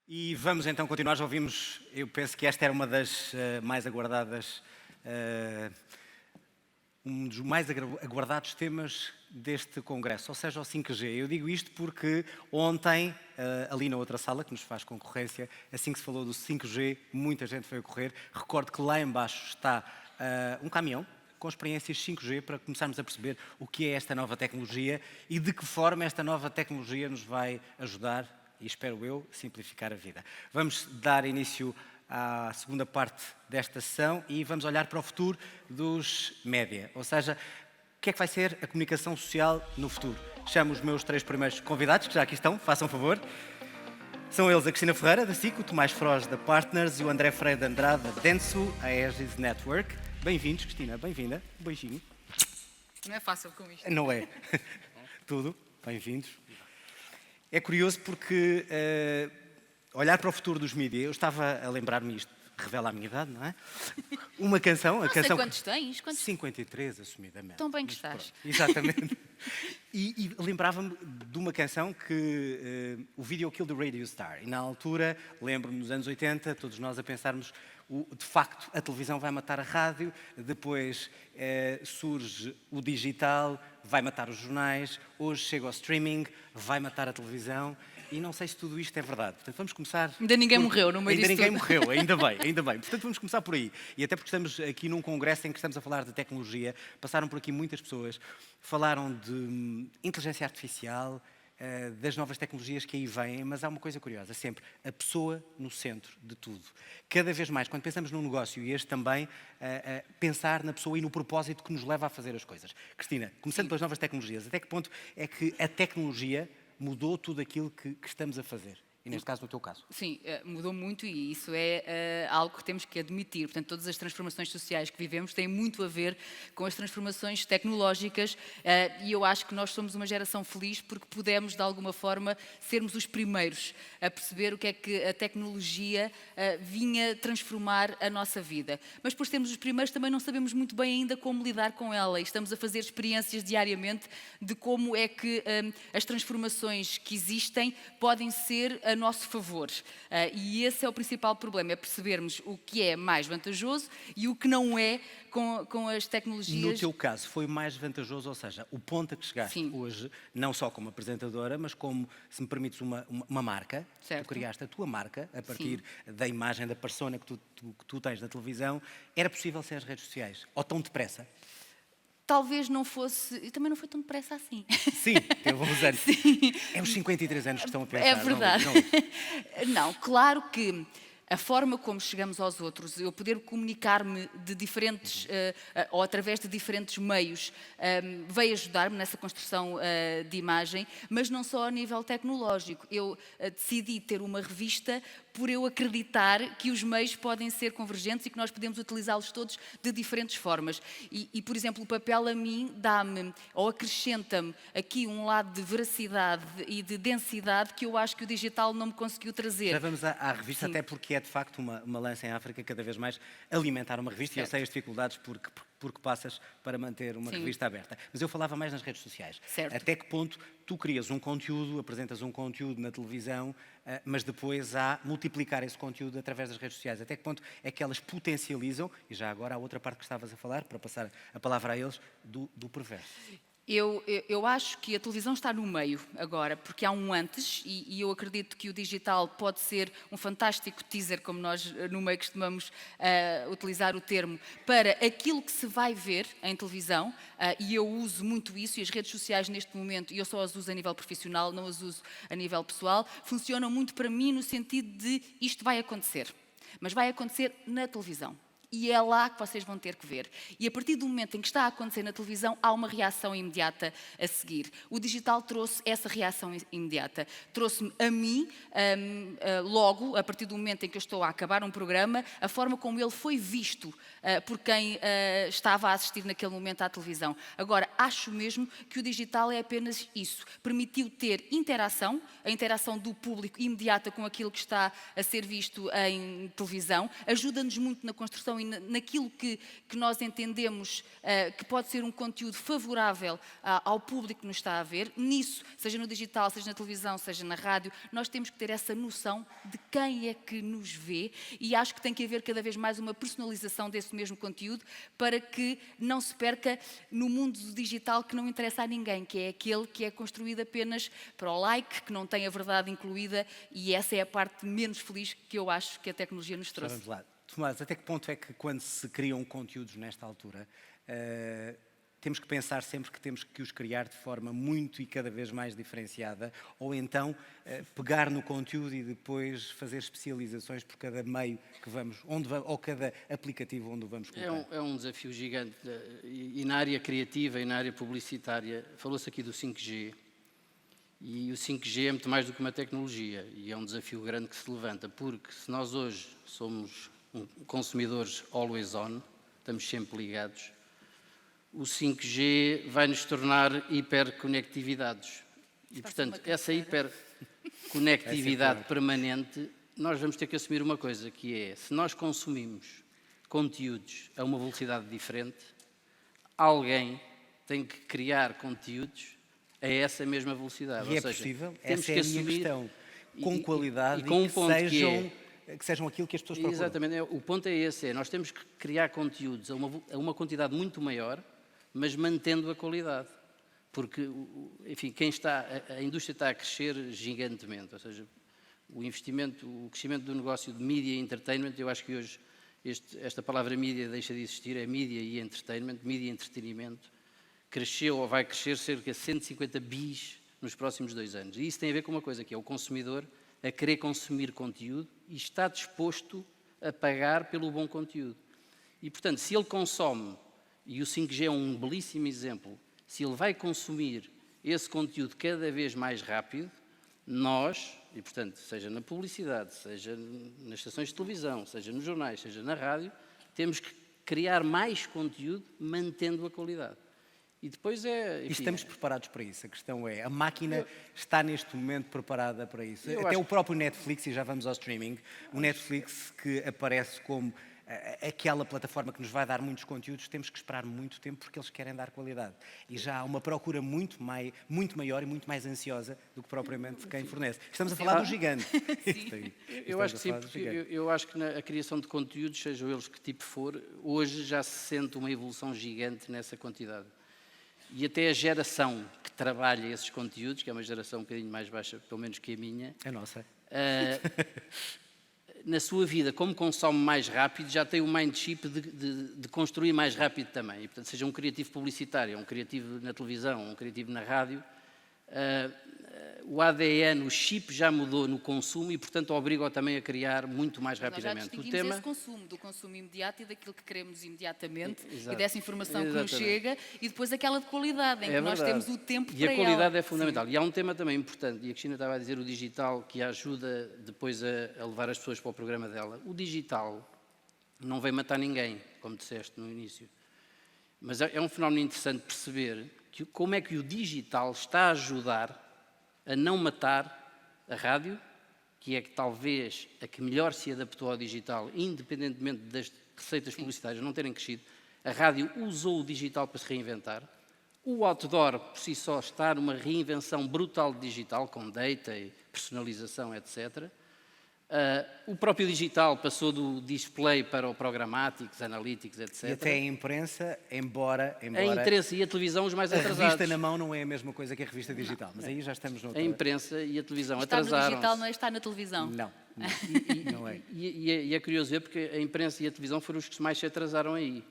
E vamos então continuar, já ouvimos, eu penso que esta era uma das mais aguardadas, um dos mais aguardados temas deste congresso, ou seja, o 5G. Eu digo isto porque ontem, ali na outra sala, que nos faz concorrência, assim que se falou do 5G, muita gente foi a correr. Recordo que lá embaixo está um caminhão com experiências 5G para começarmos a perceber o que é esta nova tecnologia e de que forma esta nova tecnologia nos vai ajudar e, espero eu, simplificar a vida. Vamos dar início à segunda parte desta sessão e vamos olhar para o futuro dos média, ou seja, o que é que vai ser a comunicação social no futuro. Chamo os meus três primeiros convidados, que já aqui estão, façam favor. São eles a Cristina Ferreira, da SIC, o Tomás Froz, da Partners e o André Freire de Andrade, da Denso, a Aegis Network. Bem-vindos, Cristina, bem-vinda. Um beijinho. Não é fácil com isto. Não é? Tudo, bem-vindos. É curioso porque olhar para o futuro dos mídias, eu estava a lembrar-me isto, revela a minha idade, não é? Uma canção... Não sei quantos tens. 53, assumidamente. Tão bem que estás. Exatamente. E lembrava-me de uma canção que... o Video Killed the Radio Star. E na altura, lembro-me nos anos 80, todos nós a pensarmos... de facto, a televisão vai matar a rádio, depois surge o digital, vai matar os jornais, hoje chega ao streaming, vai matar a televisão, e não sei se tudo isto é verdade. Portanto, vamos começar... Ainda ninguém morreu no meio disto Ainda ninguém tudo. morreu, ainda bem, ainda bem. Portanto, vamos começar por aí. E até porque estamos aqui num congresso em que estamos a falar de tecnologia, passaram por aqui muitas pessoas, falaram de inteligência artificial, das novas tecnologias que aí vêm, mas há uma coisa curiosa, sempre a pessoa no centro de tudo. Cada vez mais, quando pensamos num negócio, e este também, pensar na pessoa e no propósito que nos leva a fazer as coisas. Cristina, começando pelas novas tecnologias, até que ponto é que a tecnologia mudou tudo aquilo que estamos a fazer? E neste caso, no teu caso. Sim, mudou muito e isso é algo que temos que admitir. Portanto, todas as transformações sociais que vivemos têm muito a ver com as transformações tecnológicas e eu acho que nós somos uma geração feliz porque pudemos, de alguma forma, sermos os primeiros a perceber o que é que a tecnologia vinha transformar a nossa vida. Mas por sermos os primeiros também não sabemos muito bem ainda como lidar com ela e estamos a fazer experiências diariamente de como é que as transformações que existem podem ser a nosso favor. E esse é o principal problema, é percebermos o que é mais vantajoso e o que não é com as tecnologias. No teu caso, foi mais vantajoso, ou seja, o ponto a que chegaste Sim. hoje, não só como apresentadora, mas como, se me permites, uma marca. Certo. Tu criaste a tua marca a partir da imagem da persona que tu tens na televisão. Era possível sem as redes sociais? Ou tão depressa? Talvez não fosse, e também não foi tão depressa assim. Sim, teve uns anos. Sim. É os 53 anos que estão a pensar. É verdade. Não. Não, claro que a forma como chegamos aos outros, eu poder comunicar-me de diferentes, ou através de diferentes meios, veio ajudar-me nessa construção de imagem, mas não só a nível tecnológico. Eu decidi ter uma revista por eu acreditar que os meios podem ser convergentes e que nós podemos utilizá-los todos de diferentes formas. E, por exemplo, o papel a mim dá-me, ou acrescenta-me aqui um lado de veracidade e de densidade que eu acho que o digital não me conseguiu trazer. Já vamos à revista, Sim. até porque é de facto uma lança em África cada vez mais alimentar uma revista. Certo. E eu sei as dificuldades porque passas para manter uma Sim. revista aberta. Mas eu falava mais nas redes sociais. Certo. Até que ponto tu crias um conteúdo, apresentas um conteúdo na televisão, mas depois há multiplicar esse conteúdo através das redes sociais. Até que ponto é que elas potencializam, e já agora há outra parte que estavas a falar, para passar a palavra a eles, do perverso. Eu acho que a televisão está no meio agora, porque há um antes e eu acredito que o digital pode ser um fantástico teaser, como nós no meio costumamos utilizar o termo, para aquilo que se vai ver em televisão e eu uso muito isso e as redes sociais neste momento, e eu só as uso a nível profissional, não as uso a nível pessoal, funcionam muito para mim no sentido de isto vai acontecer, mas vai acontecer na televisão. E é lá que vocês vão ter que ver. E a partir do momento em que está a acontecer na televisão, há uma reação imediata a seguir. O digital trouxe essa reação imediata. Trouxe-me a mim, logo, a partir do momento em que eu estou a acabar um programa, a forma como ele foi visto por quem estava a assistir naquele momento à televisão. Agora, acho mesmo que o digital é apenas isso. Permitiu ter interação, a interação do público imediata com aquilo que está a ser visto em televisão, ajuda-nos muito na construção e naquilo que nós entendemos que pode ser um conteúdo favorável ao público que nos está a ver. Nisso, seja no digital, seja na televisão, seja na rádio, nós temos que ter essa noção de quem é que nos vê, e acho que tem que haver cada vez mais uma personalização desse mesmo conteúdo para que não se perca no mundo do digital, que não interessa a ninguém, que é aquele que é construído apenas para o like, que não tem a verdade incluída, e essa é a parte menos feliz que eu acho que a tecnologia nos Já trouxe. vamos lá. Tomás, até que ponto é que quando se criam conteúdos nesta altura, temos que pensar sempre que temos que os criar de forma muito e cada vez mais diferenciada, ou então pegar no conteúdo e depois fazer especializações por cada meio que vamos, ou cada aplicativo onde o vamos colocar? É um desafio gigante. E na área criativa e na área publicitária, falou-se aqui do 5G. E o 5G é muito mais do que uma tecnologia, e é um desafio grande que se levanta, porque se nós hoje somos consumidores always on, estamos sempre ligados, o 5G vai nos tornar hiperconectividados. E, portanto, essa hiperconectividade permanente, nós vamos ter que assumir uma coisa, que é, se nós consumimos conteúdos a uma velocidade diferente, alguém tem que criar conteúdos a essa mesma velocidade. E ou seja, possível, temos essa é que a minha assumir questão, com qualidade e com um ponto que sejam aquilo que as pessoas procuram. Exatamente, o ponto é esse, nós temos que criar conteúdos a uma quantidade muito maior, mas mantendo a qualidade. Porque, enfim, a indústria está a crescer gigantemente, ou seja, o crescimento do negócio de media e entertainment, eu acho que hoje esta palavra mídia deixa de existir, é mídia e entertainment, mídia e entretenimento, cresceu ou vai crescer cerca de 150 bis nos próximos 2 anos. E isso tem a ver com uma coisa, que é o consumidor a querer consumir conteúdo e está disposto a pagar pelo bom conteúdo. E, portanto, se ele consome, e o 5G é um belíssimo exemplo, se ele vai consumir esse conteúdo cada vez mais rápido, nós, e portanto, seja na publicidade, seja nas estações de televisão, seja nos jornais, seja na rádio, temos que criar mais conteúdo mantendo a qualidade. E depois E estamos preparados para isso. A questão é, a máquina está neste momento preparada para isso. Até o próprio Netflix, e já vamos ao streaming, o Netflix que aparece como aquela plataforma que nos vai dar muitos conteúdos, temos que esperar muito tempo porque eles querem dar qualidade. E já há uma procura muito maior e muito mais ansiosa do que propriamente quem fornece. Estamos a falar do gigante. Eu acho que sim, porque eu acho que a criação de conteúdos, sejam eles que tipo for, hoje já se sente uma evolução gigante nessa quantidade. E até a geração que trabalha esses conteúdos, que é uma geração um bocadinho mais baixa, pelo menos que a minha... A nossa. Na sua vida, como consome mais rápido, já tem o mindship de construir mais rápido também. E, portanto, seja um criativo publicitário, um criativo na televisão, um criativo na rádio, o ADN, o chip já mudou no consumo e, portanto, obriga-o também a criar muito mais rapidamente. Nós já distinguimos esse consumo, do consumo imediato e daquilo que queremos imediatamente, e dessa informação que nos chega, e depois aquela de qualidade, em que nós temos o tempo para ela. E a qualidade é fundamental. Sim. E há um tema também importante, e a Cristina estava a dizer o digital, que ajuda depois a levar as pessoas para o programa dela. O digital não vem matar ninguém, como disseste no início. Mas é um fenómeno interessante perceber como é que o digital está a ajudar a não matar a rádio, que é que talvez a que melhor se adaptou ao digital, independentemente das receitas publicitárias não terem crescido. A rádio usou o digital para se reinventar. O outdoor, por si só, está numa reinvenção brutal de digital, com data e personalização, etc. O próprio digital passou do display para o programáticos, analytics, etc. E até a imprensa, embora... A imprensa e a televisão os mais atrasados. A revista na mão não é a mesma coisa que a revista digital, mas aí já estamos noutra... A imprensa e a televisão atrasaram-se. Está no digital, não é estar na televisão. Não. Não é. E é curioso ver, porque a imprensa e a televisão foram os que mais se atrasaram aí.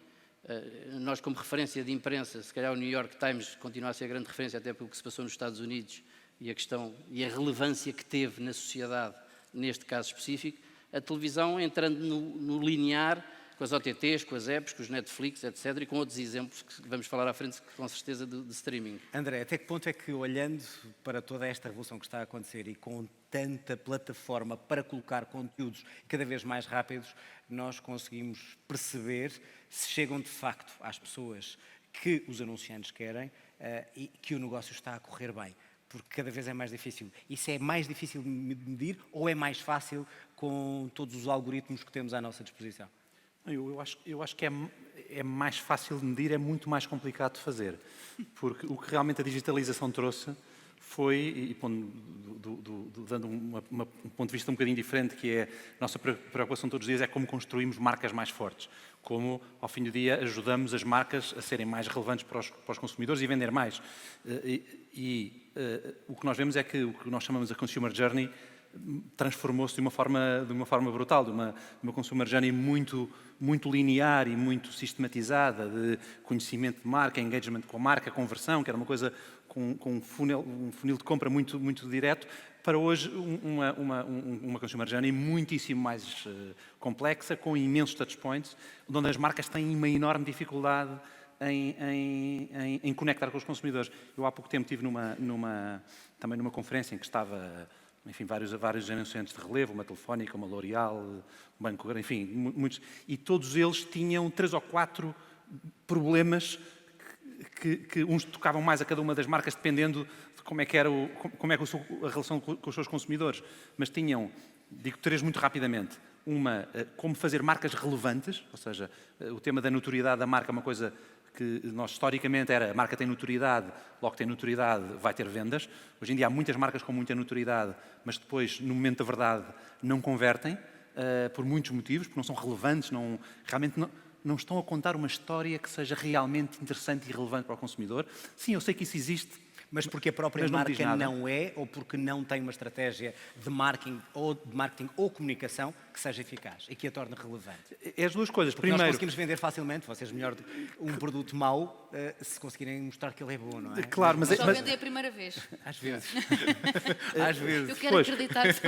Nós, como referência de imprensa, se calhar o New York Times continua a ser a grande referência, até pelo que se passou nos Estados Unidos e a questão e a relevância que teve na sociedade, neste caso específico. A televisão entrando no linear, com as OTTs, com as apps, com os Netflix, etc., e com outros exemplos que vamos falar à frente, com certeza, de streaming. André, até que ponto é que, olhando para toda esta revolução que está a acontecer e com tanta plataforma para colocar conteúdos cada vez mais rápidos, nós conseguimos perceber se chegam de facto às pessoas que os anunciantes querem e que o negócio está a correr bem? Porque cada vez é mais difícil. Isso é mais difícil de medir ou é mais fácil com todos os algoritmos que temos à nossa disposição? Eu acho que é mais fácil de medir, é muito mais complicado de fazer. Porque o que realmente a digitalização trouxe foi, e dando um ponto de vista um bocadinho diferente, que é a nossa preocupação todos os dias é como construímos marcas mais fortes. Como, ao fim do dia, ajudamos as marcas a serem mais relevantes para os consumidores e vender mais. O que nós vemos é que o que nós chamamos a Consumer Journey transformou-se de uma forma brutal, de uma consumer journey muito linear e muito sistematizada, de conhecimento de marca, engagement com a marca, conversão, que era uma coisa com um funil de compra muito direto, para hoje uma consumer journey muitíssimo mais complexa, com imensos touchpoints, onde as marcas têm uma enorme dificuldade em conectar com os consumidores. Eu há pouco tempo estive também numa conferência em que estava, enfim, vários anunciantes de relevo, uma Telefónica, uma L'Oréal, um Banco, enfim, muitos, e todos eles tinham 3 ou 4 problemas que uns tocavam mais a cada uma das marcas, dependendo de como é que era a relação com os seus consumidores. Mas tinham, digo 3 muito rapidamente, como fazer marcas relevantes, ou seja, o tema da notoriedade da marca é uma coisa que nós historicamente era, a marca tem notoriedade, logo tem notoriedade, vai ter vendas. Hoje em dia há muitas marcas com muita notoriedade, mas depois, no momento da verdade, não convertem, por muitos motivos, porque não são relevantes, realmente não estão a contar uma história que seja realmente interessante e relevante para o consumidor. Sim, eu sei que isso existe, mas porque a própria marca não é, ou porque não tem uma estratégia de marketing ou comunicação que seja eficaz e que a torne relevante? É as duas coisas. Porque nós conseguimos vender facilmente, vocês melhor, um produto mau, se conseguirem mostrar que ele é bom, não é? Claro, mas só vendem a primeira vez. Às vezes. Às vezes. Eu quero acreditar só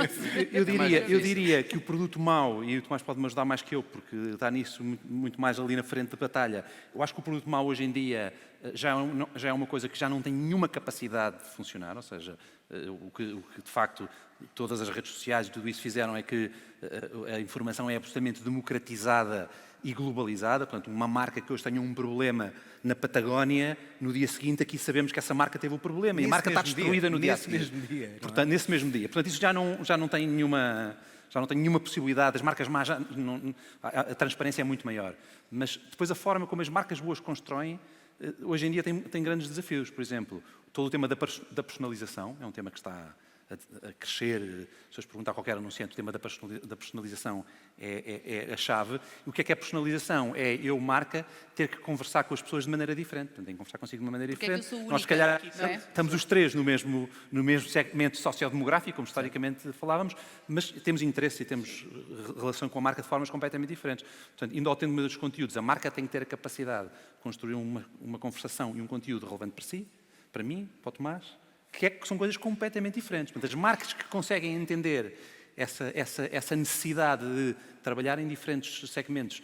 eu diria que o produto mau, e o Tomás pode-me ajudar mais que eu, porque está nisso muito mais ali na frente da batalha, eu acho que o produto mau hoje em dia já é uma coisa que já não tem nenhuma capacidade de funcionar, ou seja, o que de facto todas as redes sociais e tudo isso fizeram é que a informação é absolutamente democratizada e globalizada. Portanto, uma marca que hoje tenha um problema na Patagónia, no dia seguinte aqui sabemos que essa marca teve o problema e a marca está destruída no dia a seguir. Nesse mesmo dia. Portanto, isso já não tem nenhuma possibilidade, as marcas más, a transparência é muito maior. Mas depois a forma como as marcas boas constroem, hoje em dia tem grandes desafios. Por exemplo, todo o tema da personalização, é um tema que está a crescer. Se vocês perguntar a qualquer anunciante, o tema da personalização é a chave. E o que é personalização? É eu, marca, ter que conversar com as pessoas de maneira diferente. Portanto, tenho que conversar consigo de uma maneira diferente. Nós, se calhar, estamos os três no mesmo segmento sociodemográfico, como historicamente falávamos, mas temos interesse e temos relação com a marca de formas completamente diferentes. Portanto, indo ao tema dos conteúdos, a marca tem que ter a capacidade de construir uma conversação e um conteúdo relevante para si, para mim, para o Tomás, que são coisas completamente diferentes. Portanto, as marcas que conseguem entender essa necessidade de trabalhar em diferentes segmentos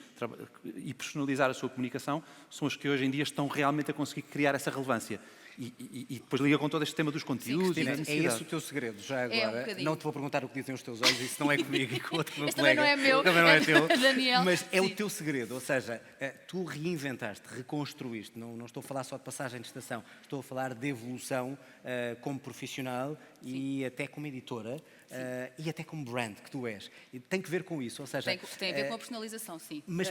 e personalizar a sua comunicação são as que hoje em dia estão realmente a conseguir criar essa relevância. E depois liga com todo este tema dos conteúdos. Sim, é esse o teu segredo, já agora. Não te vou perguntar o que dizem os teus olhos, isso não é comigo e com outro meu colega. Também não é meu, também não é teu. Daniel. Mas é o teu segredo, ou seja, tu reinventaste, reconstruíste. Não estou a falar só de passagem de estação, estou a falar de evolução como profissional e até como editora. E até como brand que tu és. E tem que ver com isso, ou seja... Tem a ver com a personalização, sim. Mas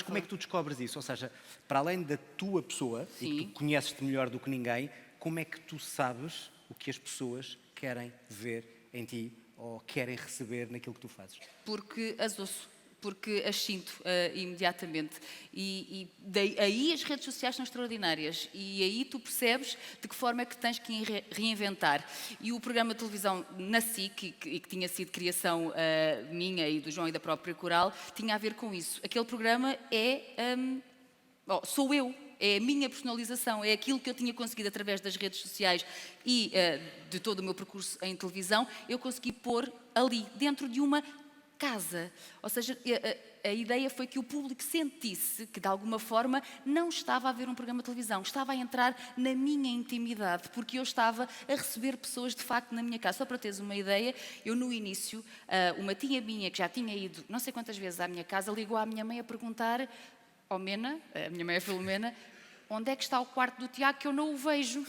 como é que tu descobres isso? Ou seja, para além da tua pessoa, e que tu conheces-te melhor do que ninguém, como é que tu sabes o que as pessoas querem ver em ti ou querem receber naquilo que tu fazes? Porque as ouço. Porque as sinto imediatamente. E aí as redes sociais são extraordinárias. E aí tu percebes de que forma é que tens que reinventar. E o programa de televisão na SIC, e que tinha sido criação minha e do João e da própria Coral, tinha a ver com isso. Aquele programa sou eu. É a minha personalização, é aquilo que eu tinha conseguido através das redes sociais e de todo o meu percurso em televisão, eu consegui pôr ali, dentro de uma casa. Ou seja, a ideia foi que o público sentisse que, de alguma forma, não estava a ver um programa de televisão, estava a entrar na minha intimidade, porque eu estava a receber pessoas, de facto, na minha casa. Só para teres uma ideia, eu, no início, uma tia minha, que já tinha ido não sei quantas vezes à minha casa, ligou à minha mãe a perguntar: Mena, a minha mãe é Filomena, onde é que está o quarto do Tiago que eu não o vejo?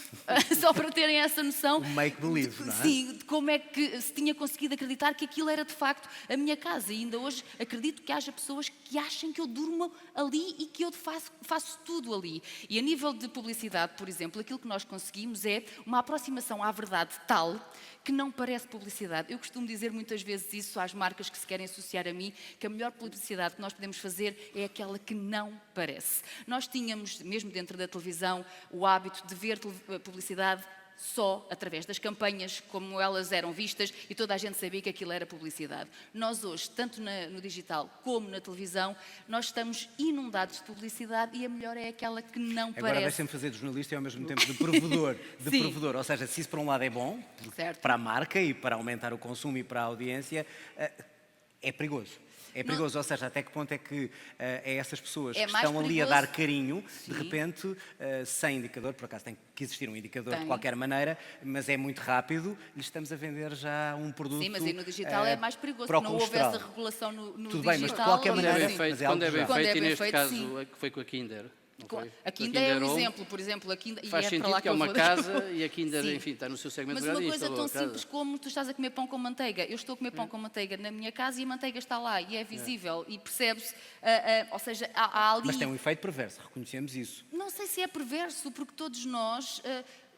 Só para terem essa noção. O make-believe, não é? Sim, de como é que se tinha conseguido acreditar que aquilo era de facto a minha casa. E ainda hoje acredito que haja pessoas que achem que eu durmo ali e que eu faço tudo ali. E a nível de publicidade, por exemplo, aquilo que nós conseguimos é uma aproximação à verdade tal que não parece publicidade. Eu costumo dizer muitas vezes isso às marcas que se querem associar a mim, que a melhor publicidade que nós podemos fazer é aquela que não parece. Nós tínhamos, mesmo dentro da televisão, o hábito de ver publicidade só através das campanhas, como elas eram vistas, e toda a gente sabia que aquilo era publicidade. Nós hoje, tanto no digital como na televisão, nós estamos inundados de publicidade e a melhor é aquela que não Agora parece. deixem-me fazer de jornalista e ao mesmo tempo de provedor. Sim. Provedor. Ou seja, se isso por um lado é bom, Certo. para a marca e para aumentar o consumo e para a audiência, é perigoso. É perigoso, ou seja, até que ponto é que essas pessoas É que mais estão ali a perigoso. dar carinho, Sim. de repente, sem indicador, por acaso tem que existir um indicador Tem. de qualquer maneira, mas é muito rápido, lhes estamos a vender já um produto Sim, mas aí no digital é mais perigoso, para o porque não houve colesterol. essa regulação no Tudo digital. bem, mas de qualquer Quando maneira, é bem mas feito, é algo quando é bem já. Quando é feito, e bem neste feito, caso sim. foi com a Kinder. Não foi? A Kinder é um Roll. exemplo, por exemplo, a Kinder, Faz e é para sentido lá que é eu uma vou. casa e a Kinder, Sim. enfim, está no seu segmento Mas de uma mercado e coisa instalou tão a casa. simples como tu estás a comer pão com manteiga. Eu estou a comer pão com manteiga na minha casa e a manteiga está lá e é visível e percebe-se, ou seja, há ali... Mas tem um efeito perverso, reconhecemos isso. Não sei se é perverso, porque todos nós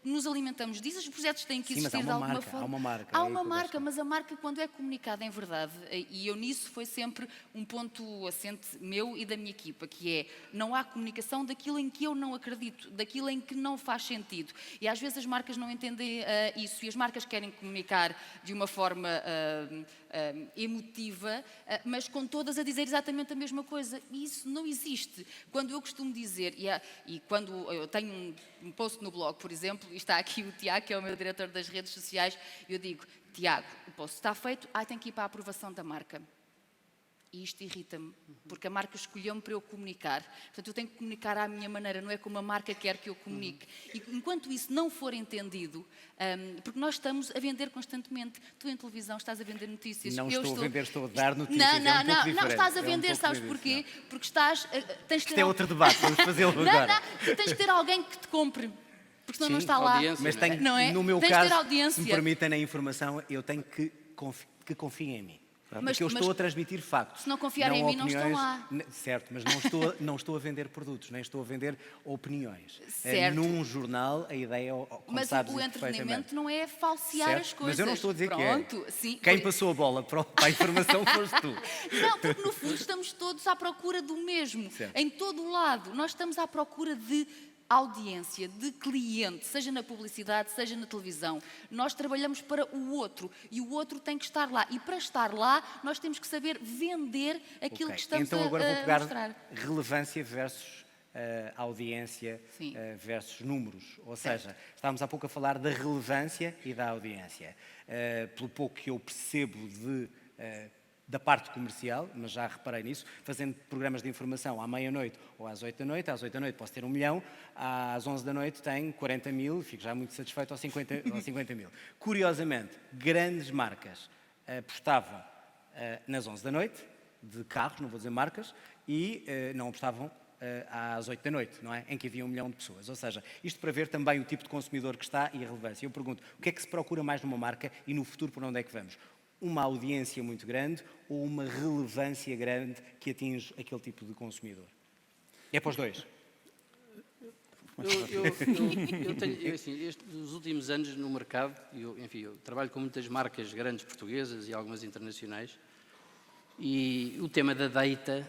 nos alimentamos disso, os projetos têm que Sim, mas existir há de uma alguma marca, forma. há uma marca, Há é aí uma que eu marca, gosto. mas a marca, quando é comunicada em verdade, e eu nisso foi sempre um ponto assente meu e da minha equipa, que é, não há comunicação daquilo em que eu não acredito, daquilo em que não faz sentido. E às vezes as marcas não entendem isso, e as marcas querem comunicar de uma forma emotiva, mas com todas a dizer exatamente a mesma coisa. E isso não existe. Quando eu costumo dizer, e quando eu tenho um post no blog, por exemplo, e está aqui o Tiago, que é o meu diretor das redes sociais, eu digo, Tiago, o post está feito, tem que ir para a aprovação da marca. E isto irrita-me, porque a marca escolheu-me para eu comunicar. Portanto, eu tenho que comunicar à minha maneira, não é como a marca quer que eu comunique. E enquanto isso não for entendido, porque nós estamos a vender constantemente. Tu em televisão estás a vender notícias. Não eu estou a vender, estou a dar notícias. Não, é um não, pouco não, diferente. não estás a É um vender, pouco sabes diferente, porquê? não. Porque tens de Isto ter é outro debate, vamos fazê-lo não, agora. não, tens de ter alguém que te compre, porque senão não Sim, está lá. audiência, Mas tenho, Não é? no meu Tens de ter caso, audiência. se me permitem a informação, eu tenho que confiem em mim. Mas- Porque eu estou mas a transmitir factos. se não confiarem em mim, não estão opiniões. lá. Certo, mas não estou a vender produtos, nem estou a vender opiniões. Certo. Num jornal, a ideia, como Mas sabes o isso perfeitamente. entretenimento não é falsear Certo, as coisas. mas eu não estou a dizer Pronto, que é. sim. Quem passou a bola para a informação foste tu. Não, porque no fundo estamos todos à procura do mesmo. Certo. Em todo o lado. Nós estamos à procura de audiência, de cliente, seja na publicidade, seja na televisão. Nós trabalhamos para o outro e o outro tem que estar lá. E para estar lá, nós temos que saber vender aquilo Ok, que estamos então agora vou a pegar mostrar. relevância versus audiência Sim. versus números. Ou seja, estávamos há pouco a falar da relevância e da audiência. Pelo pouco que eu percebo da parte comercial, mas já reparei nisso, fazendo programas de informação à meia-noite ou às 8 da noite, às 8 da noite posso ter 1 milhão, às 11 da noite tenho 40 mil, fico já muito satisfeito aos 50 mil. Curiosamente, grandes marcas apostavam nas 11 da noite, de carros, não vou dizer marcas, e não apostavam às 8 da noite, não é? Em que havia 1 milhão de pessoas. Ou seja, isto para ver também o tipo de consumidor que está e a relevância. Eu pergunto, o que é que se procura mais numa marca e no futuro por onde é que vamos? Uma audiência muito grande ou uma relevância grande que atinge aquele tipo de consumidor? É para os dois. Eu tenho, assim, nos últimos anos no mercado, eu trabalho com muitas marcas grandes portuguesas e algumas internacionais, e o tema da data,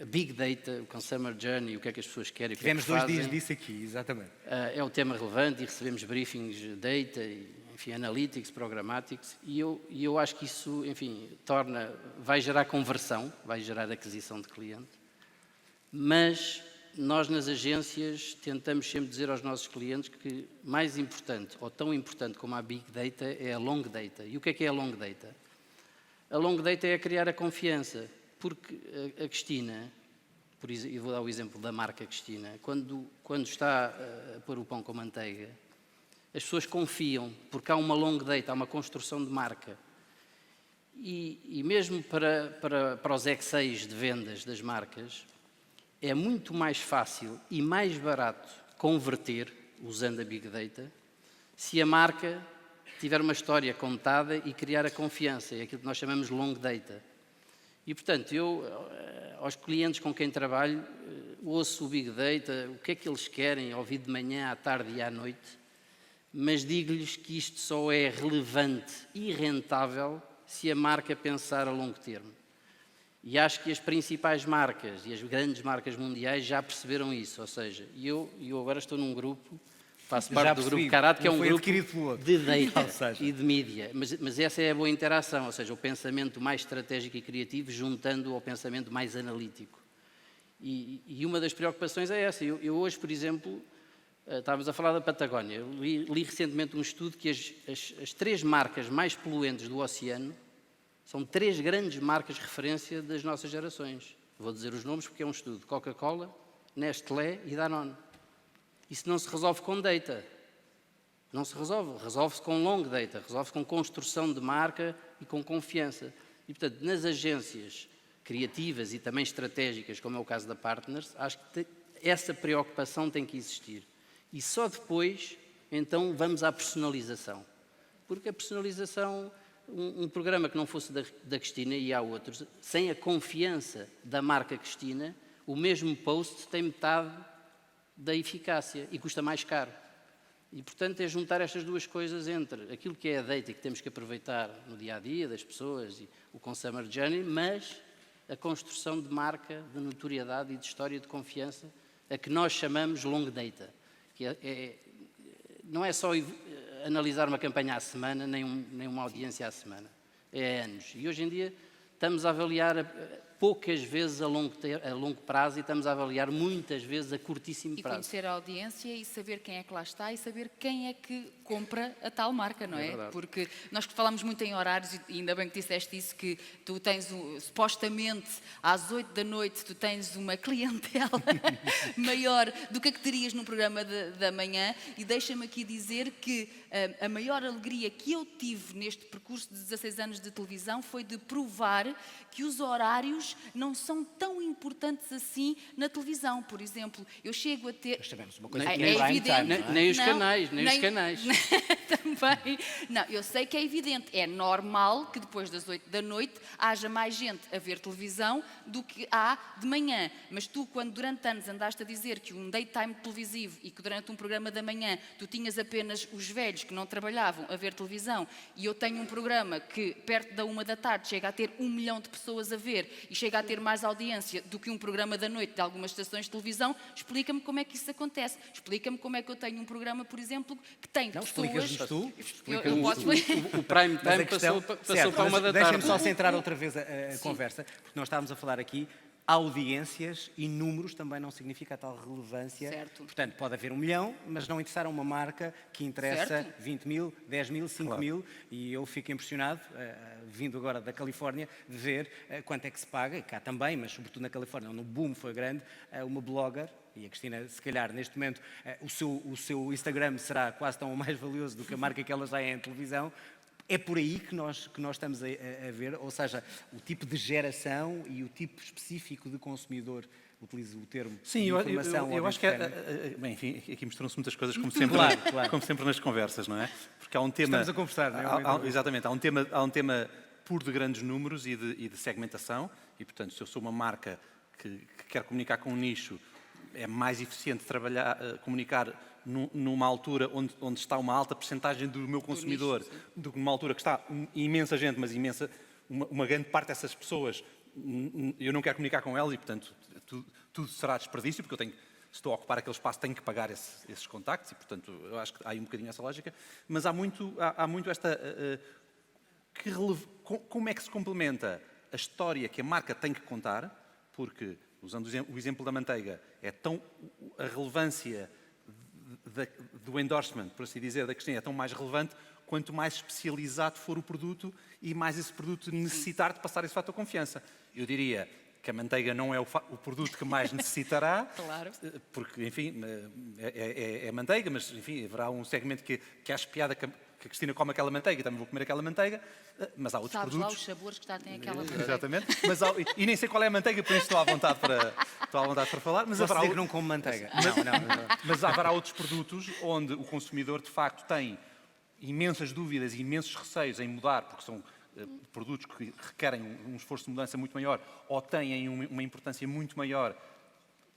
a big data, o consumer journey, o que é que as pessoas querem, o que é que Tivemos 2 fazem, dias disso aqui, exatamente. é o tema relevante e recebemos briefings de data, enfim, analytics, programmatics, e eu acho que isso, enfim, vai gerar conversão, vai gerar aquisição de cliente, mas nós nas agências tentamos sempre dizer aos nossos clientes que mais importante, ou tão importante como a Big Data, é a Long Data. E o que é a Long Data? A Long Data é criar a confiança, porque a Cristina, e vou dar o exemplo da marca Cristina, quando está a pôr o pão com manteiga, as pessoas confiam, porque há uma long data, há uma construção de marca. E mesmo para os Exceis de vendas das marcas, é muito mais fácil e mais barato converter, usando a Big Data, se a marca tiver uma história contada e criar a confiança, é aquilo que nós chamamos long data. E, portanto, eu, aos clientes com quem trabalho, ouço o Big Data, o que é que eles querem ouvir de manhã, à tarde e à noite, mas digo-lhes que isto só é relevante e rentável se a marca pensar a longo termo. E acho que as principais marcas e as grandes marcas mundiais já perceberam isso, ou seja, eu agora estou num grupo, faço parte do grupo Carat, que é um grupo de data e de mídia, mas essa é a boa interação, ou seja, o pensamento mais estratégico e criativo juntando ao pensamento mais analítico. E uma das preocupações é essa. Eu hoje, por exemplo, estávamos a falar da Patagónia, li recentemente um estudo que as 3 marcas mais poluentes do oceano são 3 grandes marcas de referência das nossas gerações. Vou dizer os nomes porque é um estudo: Coca-Cola, Nestlé e Danone. Isso não se resolve com data. Não se resolve. Resolve-se com long data, resolve-se com construção de marca e com confiança. E, portanto, nas agências criativas e também estratégicas, como é o caso da Partners, acho que essa preocupação tem que existir. E só depois, então, vamos à personalização. Porque a personalização, um programa que não fosse da Cristina, e há outros, sem a confiança da marca Cristina, o mesmo post tem metade da eficácia e custa mais caro. E, portanto, é juntar estas duas coisas entre aquilo que é a data e que temos que aproveitar no dia-a-dia das pessoas e o Consumer Journey, mas a construção de marca, de notoriedade e de história de confiança, a que nós chamamos long data, que não é só analisar uma campanha à semana, nem uma audiência à semana, é anos. E hoje em dia estamos a avaliar poucas vezes a longo prazo e estamos a avaliar muitas vezes a curtíssimo prazo. E conhecer a audiência e saber quem é que lá está e saber quem é que compra a tal marca, não é? Porque nós falamos muito em horários e ainda bem que disseste isso, que tu tens, supostamente, às 8 da noite, tu tens uma clientela maior do que a que terias num programa da manhã, e deixa-me aqui dizer que a maior alegria que eu tive neste percurso de 16 anos de televisão foi de provar que os horários não são tão importantes assim na televisão. Por exemplo, eu chego a ter... Mas sabemos uma coisa É que é prime evidente. time, não é? Nem os canais. Também. Não, eu sei que é evidente. É normal que depois das 8 da noite haja mais gente a ver televisão do que há de manhã. Mas tu, quando durante anos andaste a dizer que um daytime televisivo e que durante um programa da manhã tu tinhas apenas os velhos que não trabalhavam a ver televisão, e eu tenho um programa que perto da 1 da tarde chega a ter 1 milhão de pessoas a ver e chega a ter mais audiência do que um programa da noite de algumas estações de televisão, explica-me como é que isso acontece. Explica-me como é que eu tenho um programa, por exemplo, que tem pessoas... Explicas-nos tu. Eu posso... O prime time passou para 1 da tarde. Deixem-me só centrar outra vez a conversa, porque nós estávamos a falar aqui, audiências e números também não significa a tal relevância. Certo. Portanto, pode haver 1 milhão, mas não interessar a uma marca que interessa Certo. 20 mil, 10 mil, 5 mil, e eu fico impressionado, vindo agora da Califórnia, de ver quanto é que se paga, e cá também, mas sobretudo na Califórnia, onde o boom foi grande, uma blogger, e a Cristina, se calhar, neste momento, o seu Instagram será quase tão mais valioso do que a marca que ela já é em televisão. É por aí que nós estamos a ver, ou seja, o tipo de geração e o tipo específico de consumidor, utilizo o termo. Sim, de eu informação acho que bem, enfim, aqui misturam-se muitas coisas, como sempre, Claro. como sempre nas conversas, não é? Porque há um tema... Estamos a conversar, não é? Exatamente, há um tema puro de grandes números e de segmentação, e, portanto, se eu sou uma marca que quer comunicar com um nicho, é mais eficiente comunicar numa altura onde está uma alta percentagem do meu consumidor do que numa altura que está imensa gente, mas uma grande parte dessas pessoas, eu não quero comunicar com elas e, portanto, tudo será desperdício, porque se estou a ocupar aquele espaço, tenho que pagar esses contactos e, portanto, eu acho que há aí um bocadinho essa lógica, mas há muito esta... como é que se complementa a história que a marca tem que contar, porque, usando o exemplo da manteiga, a relevância do endorsement, por assim dizer, da Cristina, é tão mais relevante quanto mais especializado for o produto e mais esse produto necessitar de passar esse fator de confiança. Eu diria que a manteiga não é o produto que mais necessitará, Claro. porque, enfim, é manteiga, mas, enfim, haverá um segmento que acha piada que a Cristina come aquela manteiga, também vou comer aquela manteiga, mas há outros Sabes lá produtos. os sabores que já tem aquela... Exatamente. Mas e nem sei qual é a manteiga, por isso estou à vontade para falar. Mas Posso haverá, dizer que não como manteiga. Não. mas haverá outros produtos onde o consumidor, de facto, tem imensas dúvidas e imensos receios em mudar, porque são produtos que requerem um esforço de mudança muito maior ou têm uma importância muito maior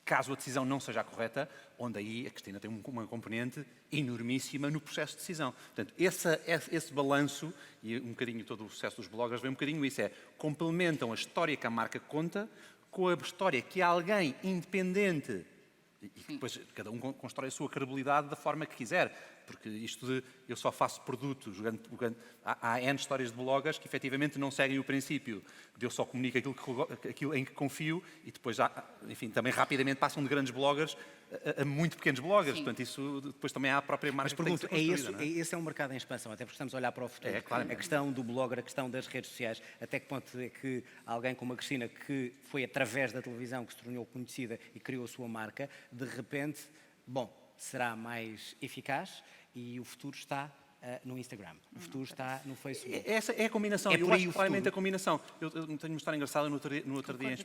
caso a decisão não seja a correta, onde aí a Cristina tem uma componente enormíssima no processo de decisão. Portanto, esse balanço, e um bocadinho todo o sucesso dos bloggers, vem um bocadinho isso, complementam a história que a marca conta com a história que alguém independente, e depois cada um constrói a sua credibilidade da forma que quiser, porque isto de eu só faço produtos, há N histórias de bloggers que efetivamente não seguem o princípio de eu só comunico aquilo em que confio e depois, enfim, também rapidamente passam de grandes bloggers a muito pequenos bloggers, Sim. portanto isso depois também há a própria marca Mas que tem que pergunto, ser construída, não é? esse é um mercado em expansão, até porque estamos a olhar para o futuro. Claramente. A questão do blogger, a questão das redes sociais, até que ponto é que alguém como a Cristina, que foi através da televisão que se tornou conhecida e criou a sua marca, de repente, será mais eficaz e o futuro está no Instagram, o futuro está no Facebook. Essa é a combinação, É eu por aí acho o claramente futuro. a combinação. Eu tenho uma história engraçada, no outro dia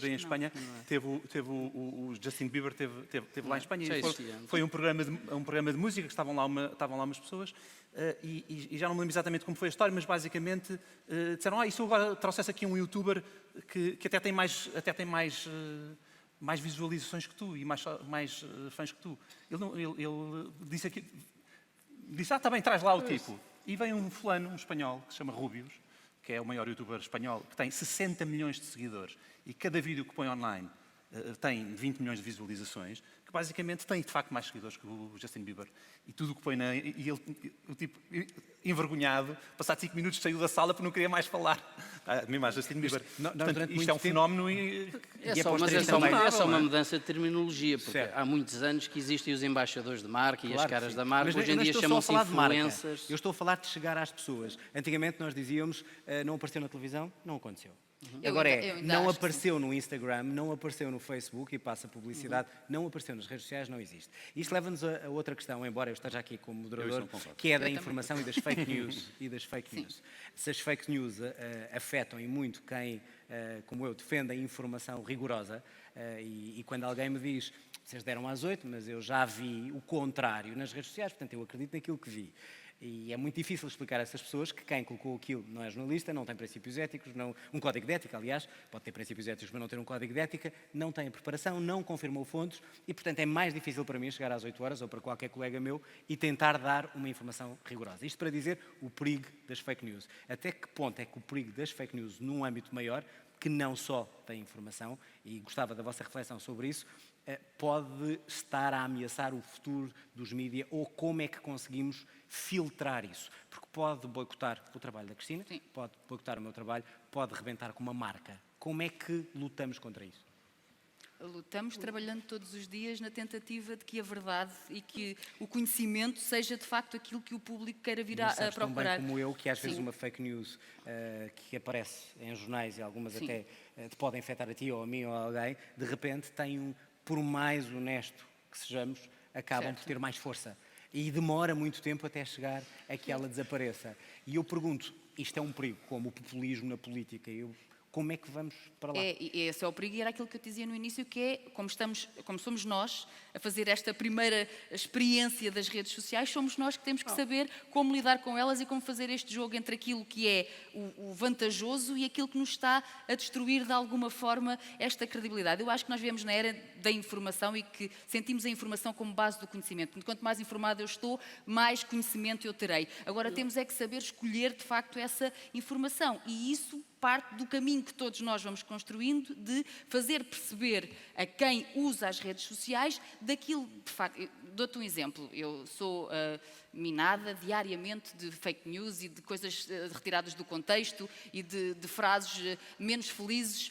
em Espanha, teve o Justin Bieber, teve lá em Espanha, Já e existia foi um programa de música, que estavam lá umas pessoas, e já não me lembro exatamente como foi a história, mas basicamente disseram, e se eu agora trouxesse aqui um youtuber que até tem mais visualizações que tu e mais fãs que tu. Ele disse, está bem, traz lá o tipo. E vem um fulano, um espanhol, que se chama Rubius, que é o maior youtuber espanhol, que tem 60 milhões de seguidores e cada vídeo que põe online tem 20 milhões de visualizações, que basicamente tem de facto mais seguidores que o Justin Bieber. E tudo o que põe e ele, o tipo, envergonhado, passado 5 minutos saiu da sala porque não queria mais falar. Mesmo a Justin Bieber. Portanto, isto é um fenómeno e É E é só, para os mas três é só, também. é só não uma é? mudança de terminologia, porque Certo. há muitos anos que existem os embaixadores de marca e as Claro que caras sim. da marca. Mas Hoje eu em não dia estou só a chamam-se falar de marca. influencers. Eu estou a falar de chegar às pessoas. Antigamente nós dizíamos, não apareceu na televisão, não aconteceu. Eu Agora ainda- eu ainda não acho que apareceu no Instagram, não apareceu no Facebook e passa publicidade, não apareceu nas redes sociais, não existe. Isto leva-nos a outra questão, embora eu esteja aqui como moderador, que é da informação e das fake news. Se as fake news afetam e muito quem, como eu, defende a informação rigorosa, e quando alguém me diz, vocês deram às 8, mas eu já vi o contrário nas redes sociais, portanto eu acredito naquilo que vi. E é muito difícil explicar a essas pessoas que quem colocou aquilo não é jornalista, não tem princípios éticos, um código de ética, aliás, pode ter princípios éticos, mas não ter um código de ética, não tem a preparação, não confirmou fontes e, portanto, é mais difícil para mim chegar às 8 horas ou para qualquer colega meu e tentar dar uma informação rigorosa. Isto para dizer o perigo das fake news. Até que ponto é que o perigo das fake news, num âmbito maior, que não só tem informação, e gostava da vossa reflexão sobre isso, pode estar a ameaçar o futuro dos mídias ou como é que conseguimos filtrar isso? Porque pode boicotar o trabalho da Cristina, Sim. pode boicotar o meu trabalho, pode rebentar com uma marca. Como é que lutamos contra isso? Lutamos trabalhando todos os dias na tentativa de que a verdade e que o conhecimento seja de facto aquilo que o público queira vir Mas a sabes tão procurar. bem como eu que às vezes Sim. uma fake news que aparece em jornais e algumas Sim. até te podem afetar a ti ou a mim ou a alguém, de repente tem por mais honesto que sejamos, acabam Certo. por ter mais força. E demora muito tempo até chegar a que ela desapareça. E eu pergunto, isto é um perigo, como o populismo na política, como é que vamos para lá? Esse é o perigo e era aquilo que eu dizia no início, que é, como somos nós a fazer esta primeira experiência das redes sociais, somos nós que temos que saber como lidar com elas e como fazer este jogo entre aquilo que é o vantajoso e aquilo que nos está a destruir de alguma forma esta credibilidade. Eu acho que nós vivemos na era da informação e que sentimos a informação como base do conhecimento. Quanto mais informado eu estou, mais conhecimento eu terei. Agora temos é que saber escolher de facto essa informação e isso parte do caminho que todos nós vamos construindo de fazer perceber a quem usa as redes sociais daquilo, de facto, dou-te um exemplo, eu sou minada diariamente de fake news e de coisas retiradas do contexto e de frases menos felizes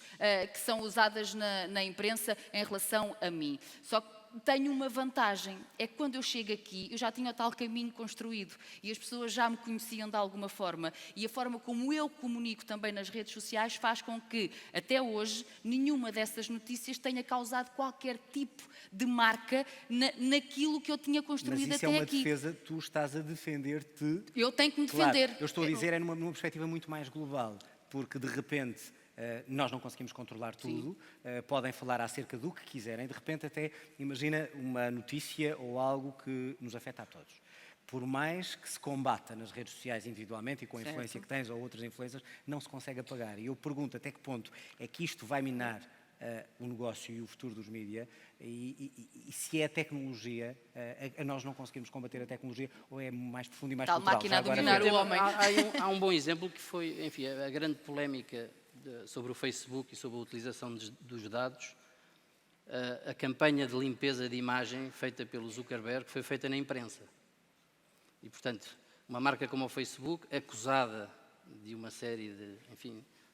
que são usadas na imprensa em relação a mim. Só que tenho uma vantagem, é que quando eu chego aqui, eu já tinha o tal caminho construído e as pessoas já me conheciam de alguma forma. E a forma como eu comunico também nas redes sociais faz com que, até hoje, nenhuma dessas notícias tenha causado qualquer tipo de marca naquilo que eu tinha construído Mas isso até é uma aqui. defesa, tu estás a defender-te. Eu tenho que me Claro, defender. eu estou a dizer numa perspectiva muito mais global, porque de repente nós não conseguimos controlar tudo, podem falar acerca do que quiserem, de repente até imagina uma notícia ou algo que nos afeta a todos. Por mais que se combata nas redes sociais individualmente e com a influência que tens ou outras influências, não se consegue apagar. E eu pergunto até que ponto é que isto vai minar o negócio e o futuro dos mídia e se é a tecnologia, nós não conseguimos combater a tecnologia ou é mais profundo e mais Tal cultural? máquina Já a agora- dominar o homem. Há um bom exemplo que foi, enfim, a grande polémica sobre o Facebook e sobre a utilização dos dados. A campanha de limpeza de imagem feita pelo Zuckerberg foi feita na imprensa. E, portanto, uma marca como o Facebook, acusada de uma série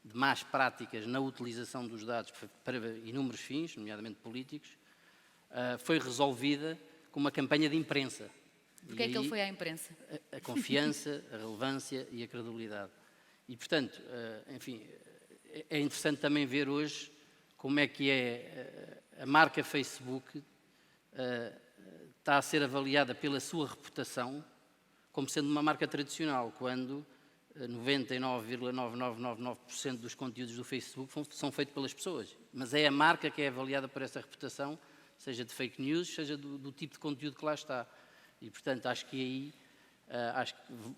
de más práticas na utilização dos dados para inúmeros fins, nomeadamente políticos, foi resolvida com uma campanha de imprensa. Porquê é que ele foi à imprensa? A confiança, a relevância e a credibilidade. E, portanto, enfim, é interessante também ver hoje como é que a marca Facebook está a ser avaliada pela sua reputação como sendo uma marca tradicional, quando 99,9999% dos conteúdos do Facebook são feitos pelas pessoas. Mas é a marca que é avaliada por essa reputação, seja de fake news, seja do tipo de conteúdo que lá está. E, portanto, acho que aí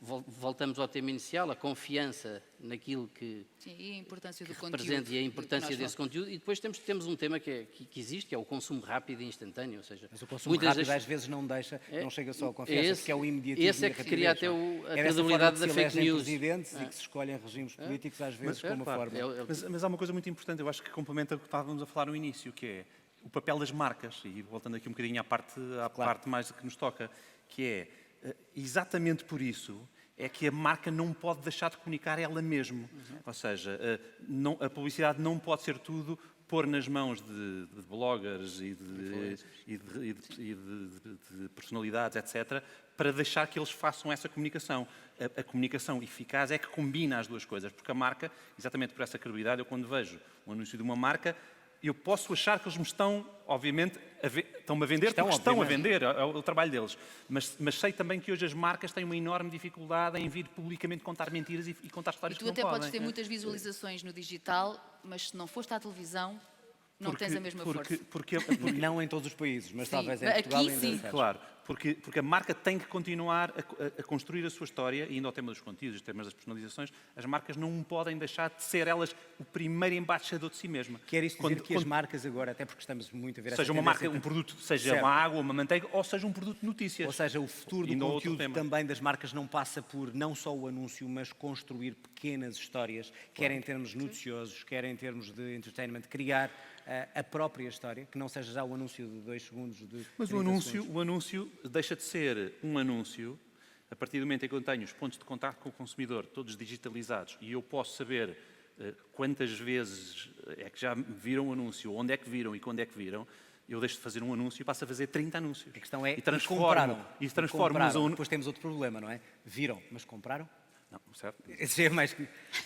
voltamos ao tema inicial, a confiança naquilo que, Sim, e a importância do representa conteúdo. e a importância Nós desse conteúdo. E depois temos um tema que existe, que é o consumo rápido e instantâneo. Ou seja, Mas o consumo rápido às vezes não deixa, não chega só à confiança, porque é o imediatismo. Esse é que cria até a credibilidade da fake news. Presidentes e que se escolhem regimes políticos às vezes como claro, forma. Mas há uma coisa muito importante, eu acho que complementa o que estávamos a falar no início, que é o papel das marcas, e voltando aqui um bocadinho à parte mais que nos toca, que é exatamente por isso é que a marca não pode deixar de comunicar ela mesma. Ou seja, a publicidade não pode ser tudo pôr nas mãos de bloggers e de personalidades, etc., para deixar que eles façam essa comunicação. A comunicação eficaz é que combina as duas coisas, porque a marca, exatamente por essa credibilidade, eu quando vejo um anúncio de uma marca, eu posso achar que eles me estão, obviamente, estão-me a vender porque estão a vender, é o trabalho deles. Mas sei também que hoje as marcas têm uma enorme dificuldade em vir publicamente contar mentiras e contar histórias E tu que não até podem. podes ter muitas visualizações no digital, mas se não foste à televisão, não tens a mesma força. Porque Não em todos os países, mas Sim, talvez em aqui Portugal ainda sim. seja. Claro, porque a marca tem que continuar a construir a sua história, e indo ao tema dos conteúdos, os temas das personalizações, as marcas não podem deixar de ser elas o primeiro embaixador de si mesma. Quer isto dizer que as marcas agora, até porque estamos muito a ver essa seja uma tendência, marca, um produto, seja Certo. uma água, uma manteiga, ou seja um produto de notícias. Ou seja, o futuro do Indo ao outro conteúdo tema. também das marcas não passa por não só o anúncio, mas construir pequenas histórias, quer em termos noticiosos, quer em termos de entertainment, criar a própria história, que não seja já o anúncio de 2 segundos, de Mas 30 segundos. o anúncio deixa de ser um anúncio a partir do momento em que eu tenho os pontos de contacto com o consumidor todos digitalizados e eu posso saber quantas vezes é que já viram o anúncio, onde é que viram e quando é que viram. Eu deixo de fazer um anúncio e passo a fazer 30 anúncios. A questão é, e transformo compraram. Depois temos outro problema, não é? Viram, mas compraram? Não, certo? Esse é mais...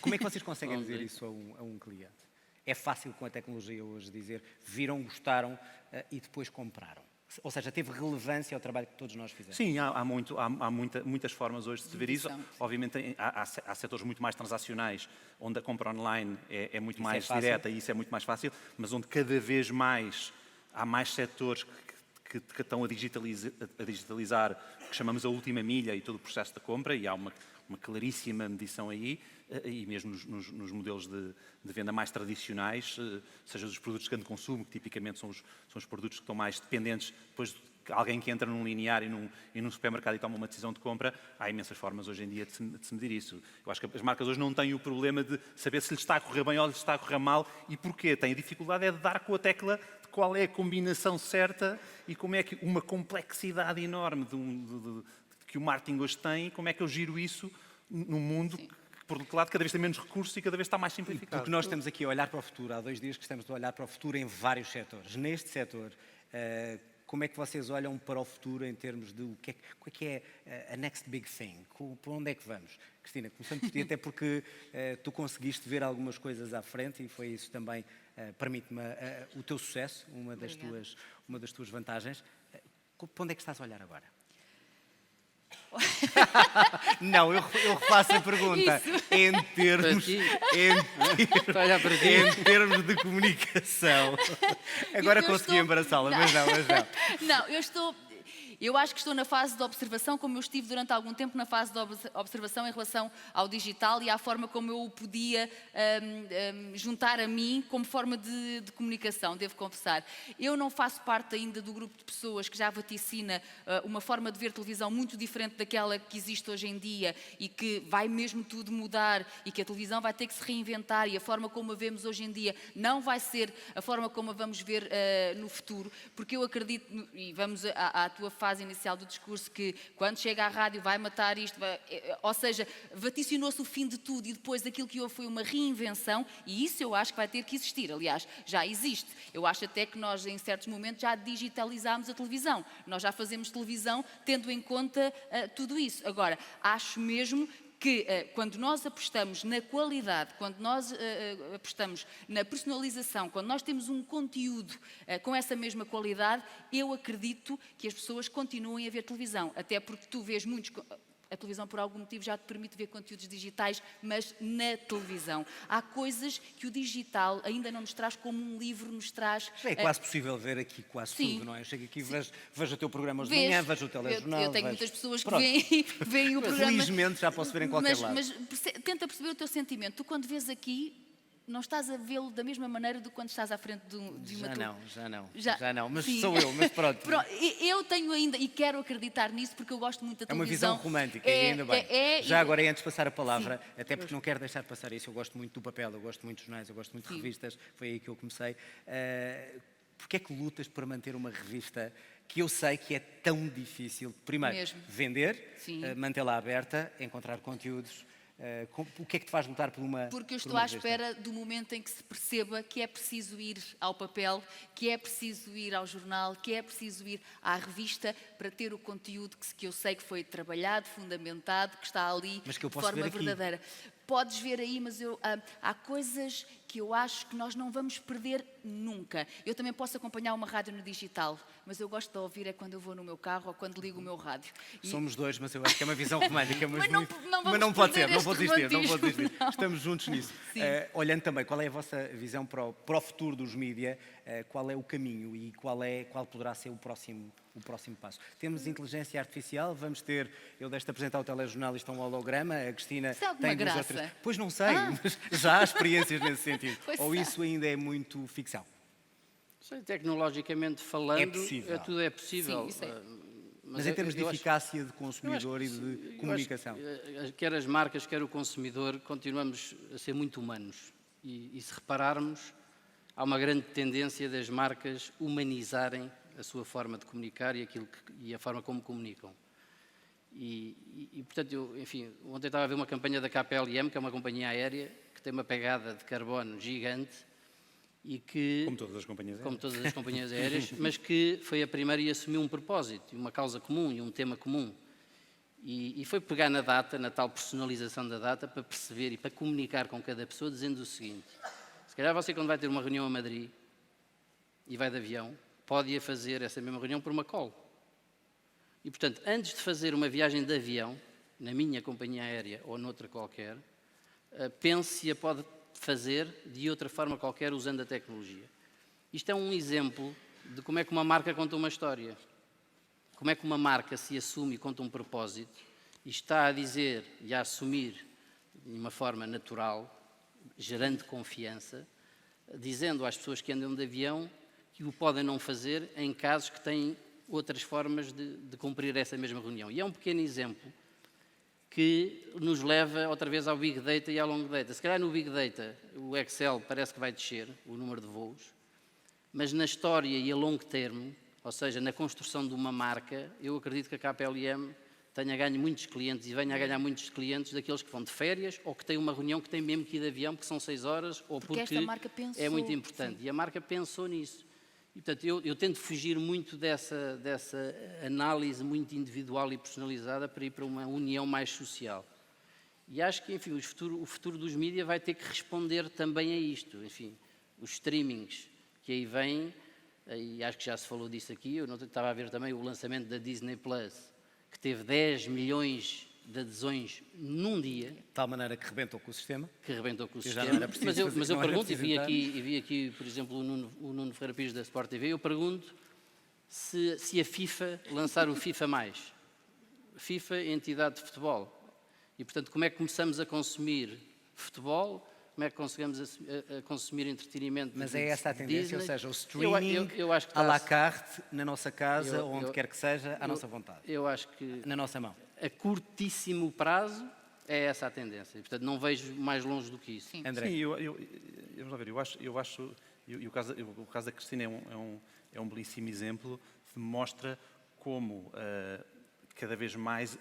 Como é que vocês conseguem dizer isso a um cliente? É fácil com a tecnologia hoje dizer viram, gostaram e depois compraram. Ou seja, teve relevância ao trabalho que todos nós fizemos. Sim, há muitas formas hoje de se ver isso. Obviamente há setores muito mais transacionais, onde a compra online é muito mais direta e isso é muito mais fácil, mas onde cada vez mais há mais setores que estão a digitalizar o que chamamos a última milha e todo o processo da compra, e há uma claríssima medição aí, e mesmo nos modelos de venda mais tradicionais, seja dos produtos de grande consumo, que tipicamente são os produtos que estão mais dependentes, depois de alguém que entra num linear e num supermercado e toma uma decisão de compra, há imensas formas hoje em dia de se medir isso. Eu acho que as marcas hoje não têm o problema de saber se lhes está a correr bem ou lhes está a correr mal e porquê. Têm a dificuldade é de dar com a tecla de qual é a combinação certa e como é que uma complexidade enorme que o marketing hoje tem, como é que eu giro isso num mundo que, por outro lado, cada vez tem menos recursos e cada vez está mais simplificado. Porque nós estamos aqui a olhar para o futuro, há 2 dias que estamos a olhar para o futuro em vários setores. Neste setor, como é que vocês olham para o futuro em termos de o que é a next big thing? Para onde é que vamos? Cristina, começando por ti, até porque tu conseguiste ver algumas coisas à frente e foi isso também, permite-me, o teu sucesso, uma das tuas vantagens. Para onde é que estás a olhar agora? Não, eu refaço a pergunta. Em termos de comunicação. Agora consegui embaraçá-la, mas não. Não, eu acho que estou na fase de observação, como eu estive durante algum tempo na fase de observação em relação ao digital e à forma como eu o podia juntar a mim como forma de comunicação, devo confessar. Eu não faço parte ainda do grupo de pessoas que já vaticina uma forma de ver televisão muito diferente daquela que existe hoje em dia e que vai mesmo tudo mudar e que a televisão vai ter que se reinventar e a forma como a vemos hoje em dia não vai ser a forma como a vamos ver no futuro, porque eu acredito, e vamos à tua fase inicial do discurso, que quando chega à rádio vai matar isto, ou seja, vaticinou-se o fim de tudo e depois aquilo que houve foi uma reinvenção e isso eu acho que vai ter que existir, aliás, já existe. Eu acho até que nós em certos momentos já digitalizámos a televisão, nós já fazemos televisão tendo em conta tudo isso. Agora, acho mesmo que quando nós apostamos na qualidade, quando nós apostamos na personalização, quando nós temos um conteúdo com essa mesma qualidade, eu acredito que as pessoas continuem a ver televisão, até porque tu vês muitos... A televisão, por algum motivo, já te permite ver conteúdos digitais, mas na televisão. Há coisas que o digital ainda não nos traz como um livro nos traz. É quase possível ver aqui quase tudo, não é? Eu chego aqui, vejo o teu programa hoje de manhã, vejo o telejornal. Eu tenho muitas pessoas que veem o Mas, programa. felizmente já posso ver em qualquer lado. Mas tenta perceber o teu sentimento. Tu, quando vês aqui, não estás a vê-lo da mesma maneira do que quando estás à frente de uma... Já não, mas sim. sou eu, mas pronto. Eu tenho ainda, e quero acreditar nisso, porque eu gosto muito da televisão. É uma visão romântica, e ainda bem. Já agora, antes de passar a palavra, até porque não quero deixar de passar isso, eu gosto muito do papel, eu gosto muito de jornais, eu gosto muito de revistas, foi aí que eu comecei. Porquê é que lutas para manter uma revista que eu sei que é tão difícil? Primeiro, vender, mantê-la aberta, encontrar conteúdos. O que é que te faz lutar por uma... Porque eu estou à espera do momento em que se perceba que é preciso ir ao papel, que é preciso ir ao jornal, que é preciso ir à revista para ter o conteúdo que eu sei que foi trabalhado, fundamentado, que está ali de forma verdadeira. Podes ver aí, mas há coisas que eu acho que nós não vamos perder nunca. Eu também posso acompanhar uma rádio no digital, mas eu gosto de ouvir é quando eu vou no meu carro ou quando ligo o meu rádio. Somos dois, mas eu acho que é uma visão romântica. Mas não pode ser, não vou desistir. Não. Estamos juntos nisso. Olhando também, qual é a vossa visão para o futuro dos mídia? Qual é o caminho e qual poderá ser o próximo passo? Temos inteligência artificial, vamos ter, eu deste apresentar o telejornal, isto é um holograma, a Cristina tem duas ou três. Pois não sei, mas já há experiências nesse sentido. Ou isso ainda é muito ficção? Sei, tecnologicamente falando, tudo é possível. Sim, isso é. Mas em termos de eficácia de consumidor e de comunicação? Quer as marcas, quer o consumidor, continuamos a ser muito humanos. E se repararmos, há uma grande tendência das marcas humanizarem a sua forma de comunicar e a forma como comunicam. Portanto, ontem estava a ver uma campanha da KPLM, que é uma companhia aérea, que tem uma pegada de carbono gigante e que... Como todas as companhias aéreas. Como todas as companhias aéreas, mas que foi a primeira e assumiu um propósito, uma causa comum e um tema comum. E foi pegar na data, na tal personalização da data, para perceber e para comunicar com cada pessoa, dizendo o seguinte: se calhar você, quando vai ter uma reunião a Madrid e vai de avião, pode ir fazer essa mesma reunião por uma call. E, portanto, antes de fazer uma viagem de avião, na minha companhia aérea ou noutra qualquer, pense se a pode fazer de outra forma qualquer usando a tecnologia. Isto é um exemplo de como é que uma marca conta uma história. Como é que uma marca se assume e conta um propósito e está a dizer e a assumir de uma forma natural, gerando confiança, dizendo às pessoas que andam de avião que o podem não fazer em casos que têm outras formas de cumprir essa mesma reunião. E é um pequeno exemplo que nos leva outra vez ao Big Data e ao Long Data. Se calhar no Big Data o Excel parece que vai descer, o número de voos, mas na história e a longo termo, ou seja, na construção de uma marca, eu acredito que a KPLM tenha ganho muitos clientes e venha a ganhar muitos clientes daqueles que vão de férias ou que têm uma reunião que têm mesmo que ir de avião porque são 6 horas ou porque esta marca pensou, é muito importante. Sim. E a marca pensou nisso. E, portanto, eu tento fugir muito dessa análise muito individual e personalizada para ir para uma união mais social. E acho que, enfim, o futuro dos mídias vai ter que responder também a isto. Enfim, os streamings que aí vêm, e acho que já se falou disso aqui, eu não estava a ver também o lançamento da Disney Plus, que teve 10 milhões de adesões num dia. De tal maneira que rebentou com o sistema. Que rebentou com o Já não sistema. era preciso Mas eu não era pergunto, preciso e vi aqui, por exemplo, o Nuno Ferreira Pires da Sport TV, eu pergunto se a FIFA lançar o FIFA+. FIFA é entidade de futebol. E, portanto, como é que começamos a consumir futebol? Como é que conseguimos a consumir entretenimento? Mas é essa a tendência, ou seja, o Eu streaming acho que à la está-se- carte, na nossa casa, Eu- onde eu- quer que seja, à nossa vontade. Eu acho que Na nossa mão. a curtíssimo prazo é essa a tendência. E, portanto, não vejo mais longe do que isso. Sim. André. Sim, vamos lá ver, e o caso da Cristina é um belíssimo exemplo que mostra como cada vez mais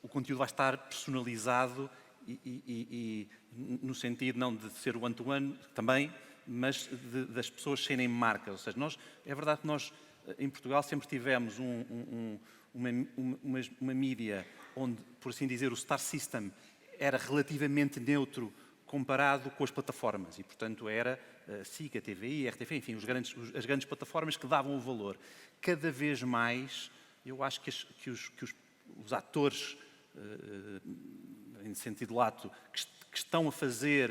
o conteúdo vai estar personalizado e no sentido não de ser o one-to-one também, mas das pessoas serem marcas. Ou seja, é verdade que nós em Portugal sempre tivemos uma mídia onde, por assim dizer, o Star System era relativamente neutro comparado com as plataformas e, portanto, era a SIC, a TVI, a RTP, enfim, as grandes plataformas que davam o valor. Cada vez mais, eu acho que os atores, em sentido lato, que estão a fazer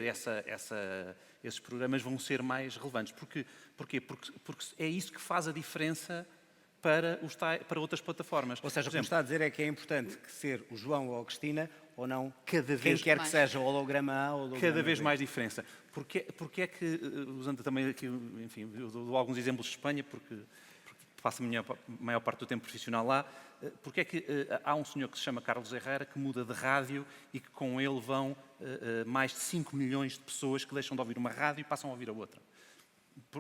esses programas vão ser mais relevantes. Porquê? Porque é isso que faz a diferença para outras plataformas. Ou seja, Por o que me exemplo, está a dizer é que é importante que ser o João ou a Cristina, ou não, Cada quem vez quer que mais. seja, o holograma A ou o holograma cada vez B. mais diferença. Porque é que, usando também aqui, enfim, eu dou alguns exemplos de Espanha, porque passo a maior parte do tempo profissional lá, porque é que há um senhor que se chama Carlos Herrera que muda de rádio e que com ele vão mais de 5 milhões de pessoas que deixam de ouvir uma rádio e passam a ouvir a outra.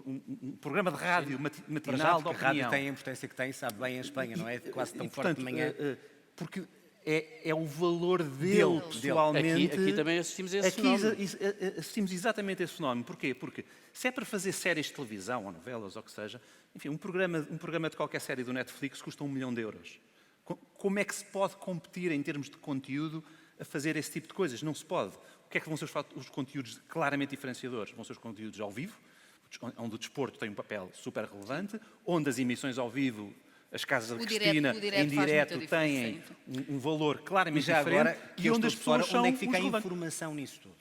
Um programa de rádio Para já, matinal de porque a rádio opinião. tem a importância que tem, sabe bem em Espanha, não é quase tão E, forte portanto, de manhã. porque é o valor dele, pessoalmente. Aqui também assistimos a esse Aqui fenómeno. assistimos exatamente a esse fenómeno. Porquê? Porque se é para fazer séries de televisão, ou novelas, ou o que seja, enfim, um programa de qualquer série do Netflix custa 1 milhão de euros. Como é que se pode competir em termos de conteúdo a fazer esse tipo de coisas? Não se pode. O que é que vão ser os conteúdos claramente diferenciadores? Vão ser os conteúdos ao vivo, onde o desporto tem um papel super relevante, onde as emissões ao vivo, as casas da O Cristina, direto em faz direto, muita têm diferença. um valor E claramente já diferente, agora, que e eu onde estou as de fora, pessoas são onde é que fica os a relevantes. informação nisso tudo?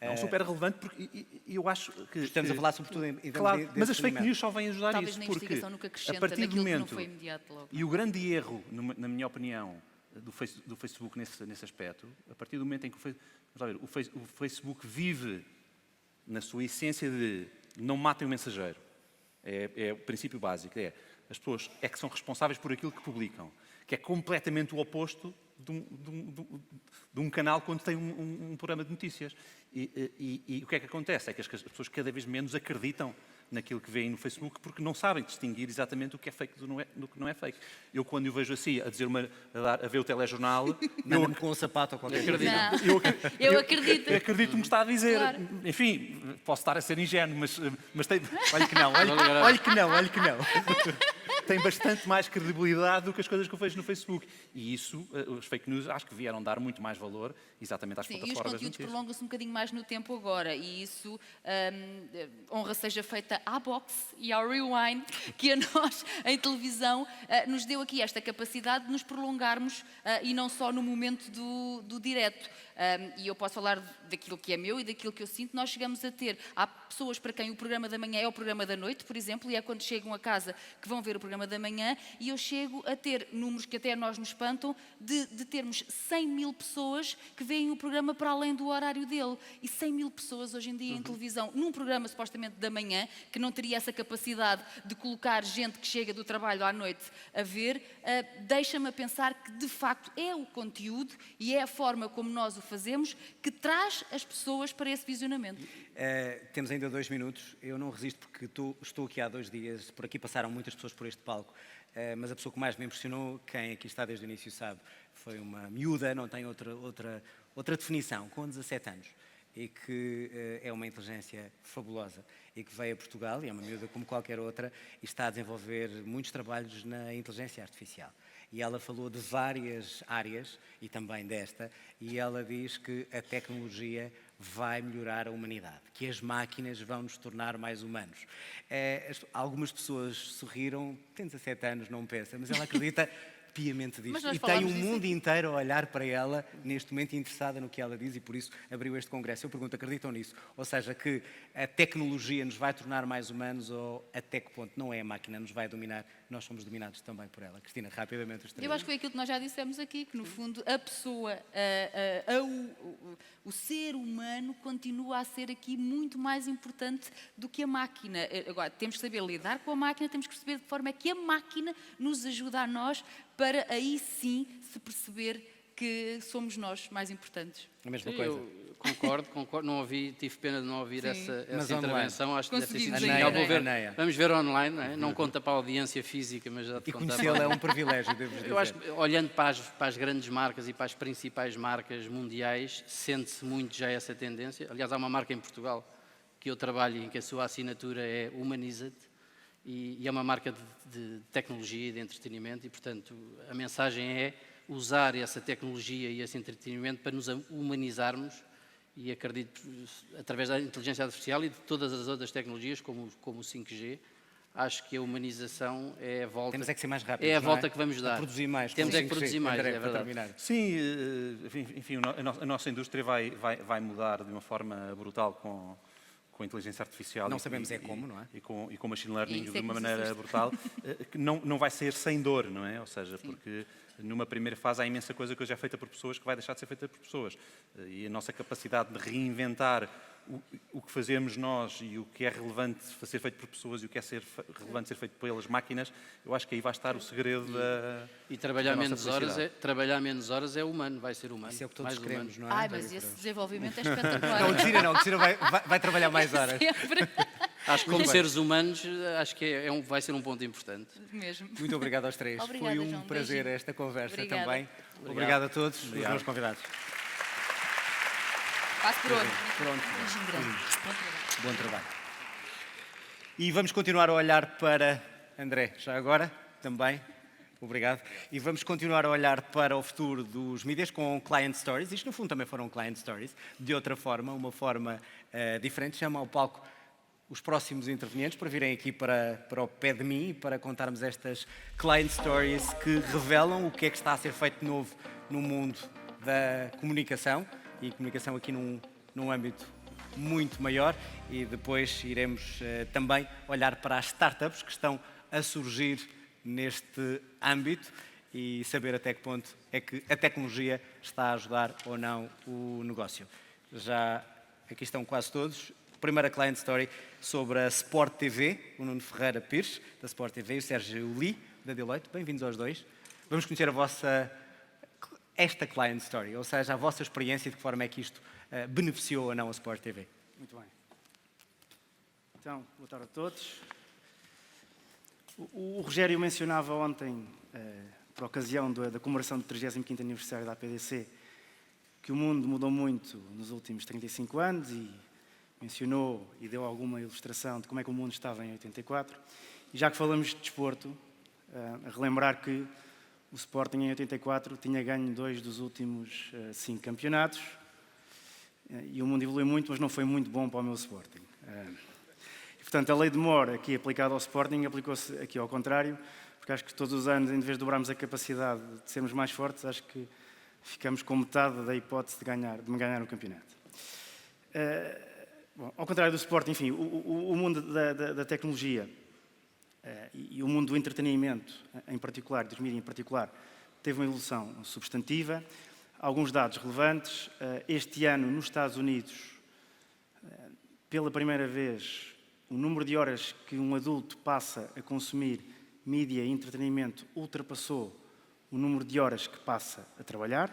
É um super relevante, porque eu acho que... Estamos a falar sobretudo em termos Claro, desse mas as fake segmento. news só vêm ajudar Talvez isso, na porque investigação nunca a acrescenta partir do naquilo que não momento... foi imediato logo. E o grande erro, na minha opinião, do Facebook nesse aspecto, a partir do momento em que o Facebook vive na sua essência de não matem o mensageiro. É o princípio básico. As pessoas é que são responsáveis por aquilo que publicam, que é completamente o oposto de um canal quando tem um programa de notícias. E o que é que acontece? É que as pessoas cada vez menos acreditam naquilo que veem no Facebook porque não sabem distinguir exatamente o que é fake do que não é fake. Eu, quando o vejo assim, a ver o telejornal, Manda-me com um sapato ou qualquer coisa. Não, eu acredito. eu acredito no que está a dizer. Claro. Enfim, posso estar a ser ingênuo, mas tem... Olha que não, olha que não. Tem bastante mais credibilidade do que as coisas que eu vejo no Facebook. E isso, os fake news, acho que vieram dar muito mais valor exatamente às Sim, e os plataformas de conteúdos notícias. prolongam-se um bocadinho mais no tempo agora e isso honra seja feita à Box e ao Rewind, que a nós, em televisão, nos deu aqui esta capacidade de nos prolongarmos e não só no momento do direto. E eu posso falar daquilo que é meu e daquilo que eu sinto. Nós chegamos a ter, há pessoas para quem o programa da manhã é o programa da noite, por exemplo, e é quando chegam a casa que vão ver o programa da manhã, e eu chego a ter números que até a nós nos espantam, de termos 100 mil pessoas que veem o programa para além do horário dele. E 100 mil pessoas hoje em dia em televisão, num programa supostamente da manhã, que não teria essa capacidade de colocar gente que chega do trabalho à noite a ver, deixa-me a pensar que de facto é o conteúdo e é a forma como nós o fazemos que traz as pessoas para esse visionamento. Temos ainda 2 minutos. Eu não resisto porque estou aqui há 2 dias. Por aqui passaram muitas pessoas por este palco. Mas a pessoa que mais me impressionou, quem aqui está desde o início sabe, foi uma miúda, não tem outra definição, com 17 anos. e que é uma inteligência fabulosa e que veio a Portugal, e é uma miúda como qualquer outra, e está a desenvolver muitos trabalhos na inteligência artificial. E ela falou de várias áreas, e também desta, e ela diz que a tecnologia vai melhorar a humanidade, que as máquinas vão nos tornar mais humanos. Algumas pessoas sorriram, tem 17 anos, não pensa, mas ela acredita piamente Mas disto. nós E tem falámos um disso mundo aqui. inteiro a olhar para ela, neste momento interessada no que ela diz, e por isso abriu este congresso. Eu pergunto, acreditam nisso? Ou seja, que a tecnologia nos vai tornar mais humanos, ou até que ponto não é a máquina nos vai dominar, nós somos dominados também por ela? Cristina, rapidamente os três. Eu acho que foi aquilo que nós já dissemos aqui, que no fundo a pessoa, o ser humano continua a ser aqui muito mais importante do que a máquina. Agora, temos que saber lidar com a máquina, temos que perceber de que forma é que a máquina nos ajuda a nós para aí sim se perceber que somos nós mais importantes. A mesma Sim, coisa. eu concordo, não ouvi, tive pena de não ouvir Sim. essa Mas intervenção, acho que deve ter sido Conseguimos genial. ainda. Vou ver, Aneia. vamos ver online, não é? Não conta para a audiência física, mas já te E conta conhecê-la é um privilégio, devo-vos dizer. Eu acho que, olhando para as grandes marcas e para as principais marcas mundiais, sente-se muito já essa tendência. Aliás, há uma marca em Portugal que eu trabalho em que a sua assinatura é Humaniza-te, e é uma marca de tecnologia e de entretenimento, e, portanto, a mensagem é usar essa tecnologia e esse entretenimento para nos humanizarmos, e acredito, através da inteligência artificial e de todas as outras tecnologias, como o 5G, acho que a humanização é a volta. Temos é que ser mais rápidos, É a não é? volta que vamos dar. A produzir mais. Temos com é que 5G. produzir mais, André, é para verdade. terminar. Sim, enfim, a nossa indústria vai mudar de uma forma brutal com a inteligência artificial. Não sabemos como, não é? E com o machine learning Isso de é que uma nos maneira assusta. brutal, que não vai ser sem dor, não é? Ou seja, porque numa primeira fase há imensa coisa que hoje é feita por pessoas que vai deixar de ser feita por pessoas. E a nossa capacidade de reinventar o que fazemos nós e o que é relevante ser feito por pessoas e o que é relevante ser feito pelas máquinas, eu acho que aí vai estar o segredo da. E trabalhar da nossa menos horas felicidade. é humano, vai ser humano. Isso é o que todos mais queremos, humano. não é? Ai, mas esse desenvolvimento é espetacular. Não, Cristina vai trabalhar mais horas. Sempre. Acho que como seres humanos, acho que vai ser um ponto importante. Mesmo. Muito obrigado aos três. Obrigada, Foi um João. prazer Beijinho. esta conversa Obrigada. também. Obrigado a todos os meus convidados. Passo por outro. Pronto. Beijinho grande. Bom trabalho. Bom trabalho. E vamos continuar a olhar para André, já agora, também. Obrigado. E vamos continuar a olhar para o futuro dos mídias com Client Stories. Isto, no fundo, também foram Client Stories, de outra forma, uma forma diferente. Chama ao palco os próximos intervenientes para virem aqui para o pé de mim e para contarmos estas Client Stories que revelam o que é que está a ser feito de novo no mundo da comunicação, e comunicação aqui num âmbito muito maior, e depois iremos também olhar para as startups que estão a surgir neste âmbito e saber até que ponto é que a tecnologia está a ajudar ou não o negócio. Já aqui estão quase todos. Primeira client story sobre a Sport TV, o Nuno Ferreira Pires, da Sport TV, e o Sérgio Lee, da Deloitte. Bem-vindos aos dois. Vamos conhecer esta client story, ou seja, a vossa experiência e de que forma é que isto beneficiou ou não a Sport TV. Muito bem. Então, boa tarde a todos. O Rogério mencionava ontem, por ocasião da comemoração do 35º aniversário da APDC, que o mundo mudou muito nos últimos 35 anos, e mencionou e deu alguma ilustração de como é que o mundo estava em 84. E já que falamos de desporto, a relembrar que o Sporting em 84 tinha ganho 2 dos últimos 5 campeonatos, e o mundo evoluiu muito, mas não foi muito bom para o meu Sporting. E, portanto, a lei de Moore aqui aplicada ao Sporting aplicou-se aqui ao contrário, porque acho que todos os anos, em vez de dobrarmos a capacidade de sermos mais fortes, acho que ficamos com metade da hipótese de me ganhar o campeonato. Bom, ao contrário do Sporting, enfim, o mundo da tecnologia e o mundo do entretenimento, em particular, dos mídias em particular, teve uma evolução substantiva. Alguns dados relevantes. Este ano, nos Estados Unidos, pela primeira vez, o número de horas que um adulto passa a consumir mídia e entretenimento ultrapassou o número de horas que passa a trabalhar.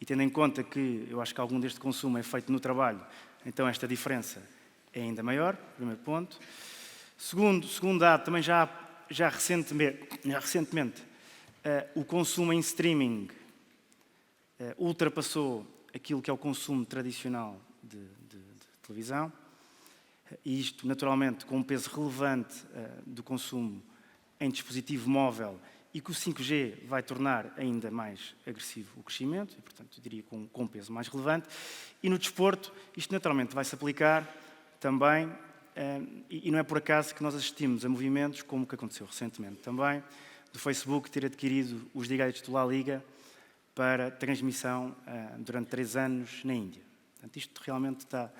E tendo em conta que eu acho que algum deste consumo é feito no trabalho, então esta diferença é ainda maior, primeiro ponto. Segundo dado, também já recentemente, o consumo em streaming ultrapassou aquilo que é o consumo tradicional de televisão. E isto, naturalmente, com um peso relevante do consumo em dispositivo móvel e que o 5G vai tornar ainda mais agressivo o crescimento, e, portanto, eu diria com um peso mais relevante. E no desporto, isto naturalmente vai se aplicar também, e não é por acaso que nós assistimos a movimentos, como o que aconteceu recentemente também, do Facebook ter adquirido os direitos do La Liga para transmissão durante 3 anos na Índia. Portanto, isto realmente está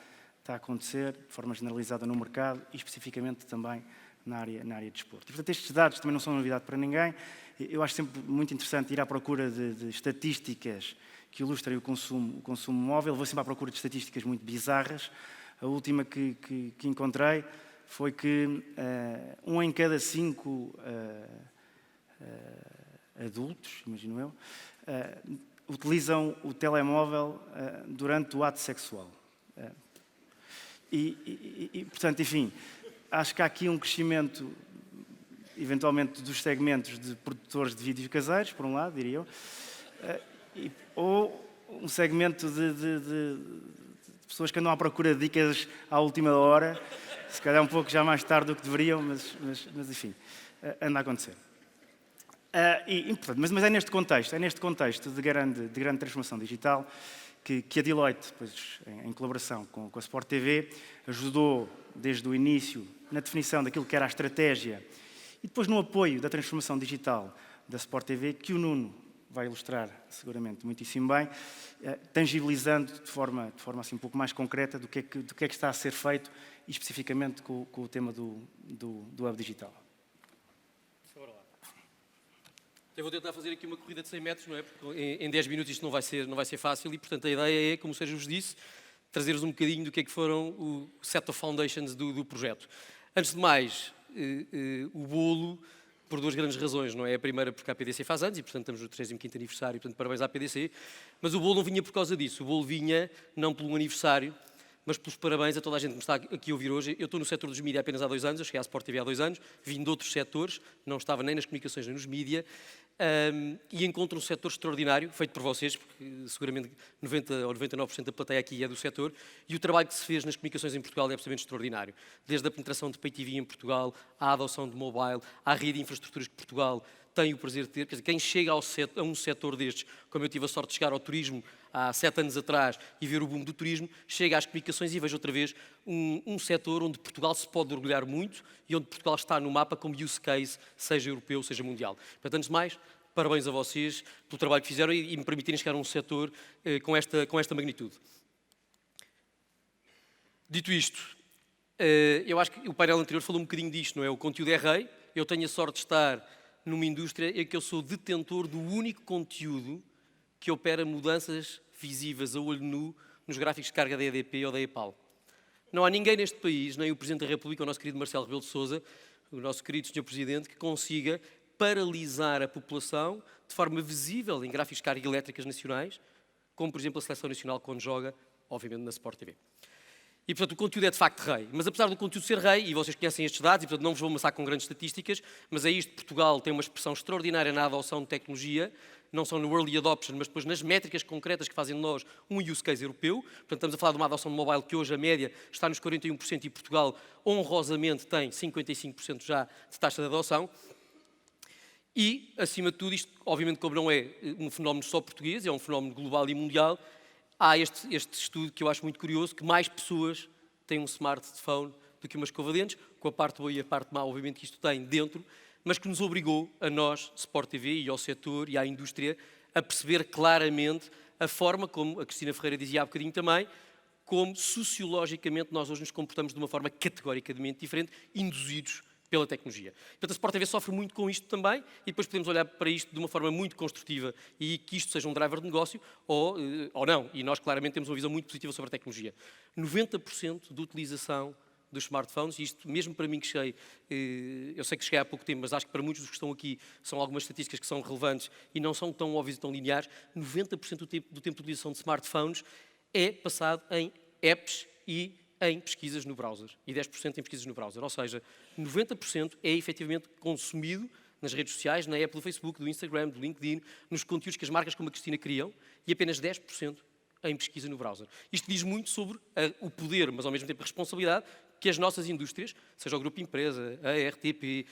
a acontecer de forma generalizada no mercado e especificamente também na área de desporto. E, portanto, estes dados também não são novidade para ninguém. Eu acho sempre muito interessante ir à procura de estatísticas que ilustrem o consumo móvel. Vou sempre à procura de estatísticas muito bizarras. A última que encontrei foi que 1 em cada 5 adultos, imagino eu, utilizam o telemóvel durante o ato sexual. Portanto, enfim, acho que há aqui um crescimento, eventualmente, dos segmentos de produtores de vídeos caseiros, por um lado, diria eu, ou um segmento de pessoas que andam à procura de dicas à última hora, se calhar um pouco já mais tarde do que deveriam, mas enfim, anda a acontecer. Mas é neste contexto de grande transformação digital que a Deloitte, depois, em colaboração com a Sport TV, ajudou desde o início na definição daquilo que era a estratégia e depois no apoio da transformação digital da Sport TV, que o Nuno vai ilustrar seguramente muitíssimo bem, tangibilizando de forma assim um pouco mais concreta do que é que está a ser feito, e especificamente com o tema do Hub Digital. Eu vou tentar fazer aqui uma corrida de 100 metros, não é? Porque em 10 minutos isto não vai ser fácil e, portanto, a ideia é, como o Sérgio vos disse, trazer-vos um bocadinho do que é que foram o set of foundations do projeto. Antes de mais, o bolo, por 2 grandes razões, não é? A primeira porque a PDC faz anos e, portanto, estamos no 35º aniversário, portanto, parabéns à PDC, mas o bolo não vinha por causa disso, o bolo vinha não pelo aniversário, mas pelos parabéns a toda a gente que me está aqui a ouvir hoje. Eu estou no setor dos mídias apenas há 2 anos, eu cheguei à Sport TV há 2 anos, vim de outros setores, não estava nem nas comunicações nem nos mídias, e encontro um setor extraordinário, feito por vocês, porque seguramente 90% ou 99% da plateia aqui é do setor, e o trabalho que se fez nas comunicações em Portugal é absolutamente extraordinário. Desde a penetração de Pay TV em Portugal, à adoção de mobile, à rede de infraestruturas que Portugal tem o prazer de ter. Quer dizer, quem chega a um setor destes, como eu tive a sorte de chegar ao turismo há 7 anos atrás e ver o boom do turismo, chega às comunicações e vejo outra vez um setor onde Portugal se pode orgulhar muito e onde Portugal está no mapa como use case, seja europeu, seja mundial. Portanto, antes de mais, parabéns a vocês pelo trabalho que fizeram e me permitirem chegar a um setor com esta magnitude. Dito isto, eu acho que o painel anterior falou um bocadinho disto, não é? O conteúdo é rei. Eu tenho a sorte de estar numa indústria em que eu sou detentor do único conteúdo que opera mudanças visíveis a olho nu nos gráficos de carga da EDP ou da EPAL. Não há ninguém neste país, nem o Presidente da República, o nosso querido Marcelo Rebelo de Sousa, o nosso querido Sr. Presidente, que consiga paralisar a população de forma visível em gráficos de carga elétricas nacionais, como, por exemplo, a Seleção Nacional quando joga, obviamente, na Sport TV. E, portanto, o conteúdo é de facto rei. Mas, apesar do conteúdo ser rei, e vocês conhecem estes dados, e, portanto, não vos vou amassar com grandes estatísticas, mas é isto: Portugal tem uma expressão extraordinária na adoção de tecnologia, não só no early adoption, mas depois nas métricas concretas que fazem de nós um use case europeu. Portanto, estamos a falar de uma adoção de mobile que hoje a média está nos 41% e Portugal, honrosamente, tem 55% já de taxa de adoção. E, acima de tudo, isto, obviamente, como não é um fenómeno só português, é um fenómeno global e mundial, há este estudo que eu acho muito curioso, que mais pessoas têm um smartphone do que uma escova de dentes, com a parte boa e a parte má, obviamente, que isto tem dentro, mas que nos obrigou, a nós, Sport TV, e ao setor e à indústria, a perceber claramente a forma como, a Cristina Ferreira dizia há bocadinho também, como sociologicamente nós hoje nos comportamos de uma forma categoricamente diferente, induzidos pela tecnologia. Portanto, a Sport TV sofre muito com isto também, e depois podemos olhar para isto de uma forma muito construtiva e que isto seja um driver de negócio ou não. E nós claramente temos uma visão muito positiva sobre a tecnologia. 90% de utilização dos smartphones, e isto mesmo para mim que cheguei, eu sei que cheguei há pouco tempo, mas acho que para muitos dos que estão aqui são algumas estatísticas que são relevantes e não são tão óbvias e tão lineares, 90% do tempo de utilização de smartphones é passado em apps e em pesquisas no browser, e 10% em pesquisas no browser. Ou seja, 90% é efetivamente consumido nas redes sociais, na app do Facebook, do Instagram, do LinkedIn, nos conteúdos que as marcas como a Cristina criam, e apenas 10% em pesquisa no browser. Isto diz muito sobre o poder, mas ao mesmo tempo a responsabilidade que as nossas indústrias, seja o Grupo Empresa, a RTP,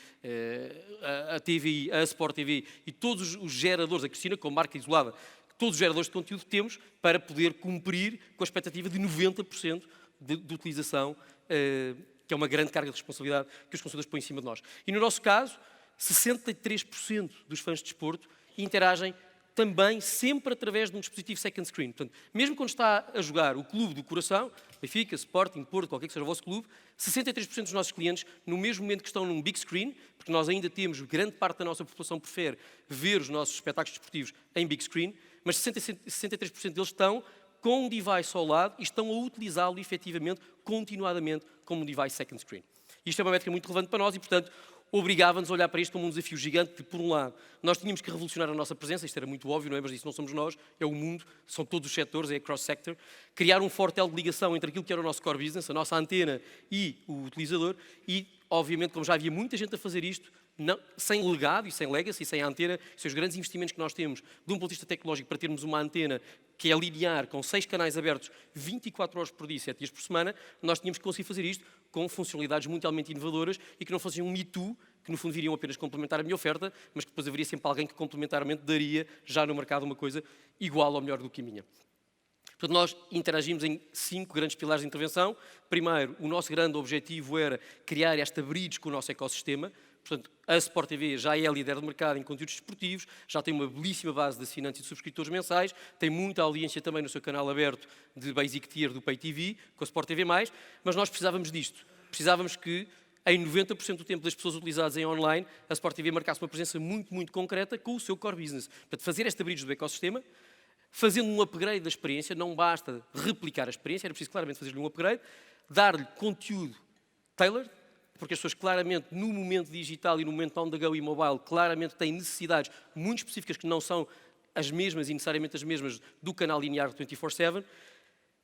a TVI, a Sport TV e todos os geradores, a Cristina como marca isolada, todos os geradores de conteúdo temos para poder cumprir com a expectativa de 90% de utilização, que é uma grande carga de responsabilidade que os consumidores põem em cima de nós. E no nosso caso, 63% dos fãs de desporto interagem também sempre através de um dispositivo second screen. Portanto, mesmo quando está a jogar o clube do coração, Benfica, Sporting, Porto, qualquer que seja o vosso clube, 63% dos nossos clientes, no mesmo momento que estão num big screen, porque nós ainda temos, grande parte da nossa população prefere ver os nossos espetáculos desportivos em big screen, mas 63% deles estão com um device ao lado e estão a utilizá-lo efetivamente, continuadamente, como um device second screen. Isto é uma métrica muito relevante para nós e, portanto, obrigava-nos a olhar para isto como um desafio gigante, que, por um lado, nós tínhamos que revolucionar a nossa presença, isto era muito óbvio, não é? Mas isso não somos nós, é o mundo, são todos os setores, é cross-sector, criar um forte elo de ligação entre aquilo que era o nosso core business, a nossa antena e o utilizador, e, obviamente, como já havia muita gente a fazer isto, sem legado e sem legacy, sem a antena, sem os grandes investimentos que nós temos, de um ponto de vista tecnológico, para termos uma antena que é linear, com 6 canais abertos, 24 horas por dia, 7 dias por semana, nós tínhamos que conseguir fazer isto com funcionalidades mundialmente inovadoras e que não fossem um me too, que no fundo viriam apenas complementar a minha oferta, mas que depois haveria sempre alguém que complementarmente daria já no mercado uma coisa igual ou melhor do que a minha. Portanto, nós interagimos em 5 grandes pilares de intervenção. Primeiro, o nosso grande objetivo era criar esta bridge com o nosso ecossistema. Portanto, a Sport TV já é líder do mercado em conteúdos desportivos, já tem uma belíssima base de assinantes e de subscritores mensais, tem muita audiência também no seu canal aberto de Basic Tier do Pay TV, com a Sport TV+, mas nós precisávamos disto. Precisávamos que, em 90% do tempo das pessoas utilizadas em online, a Sport TV marcasse uma presença muito, muito concreta com o seu core business. Portanto, fazer esta bridge do ecossistema, fazendo um upgrade da experiência, não basta replicar a experiência, era preciso claramente fazer-lhe um upgrade, dar-lhe conteúdo tailored, porque as pessoas claramente, no momento digital e no momento on the go e mobile, claramente têm necessidades muito específicas que não são as mesmas e necessariamente as mesmas do canal linear 24/7.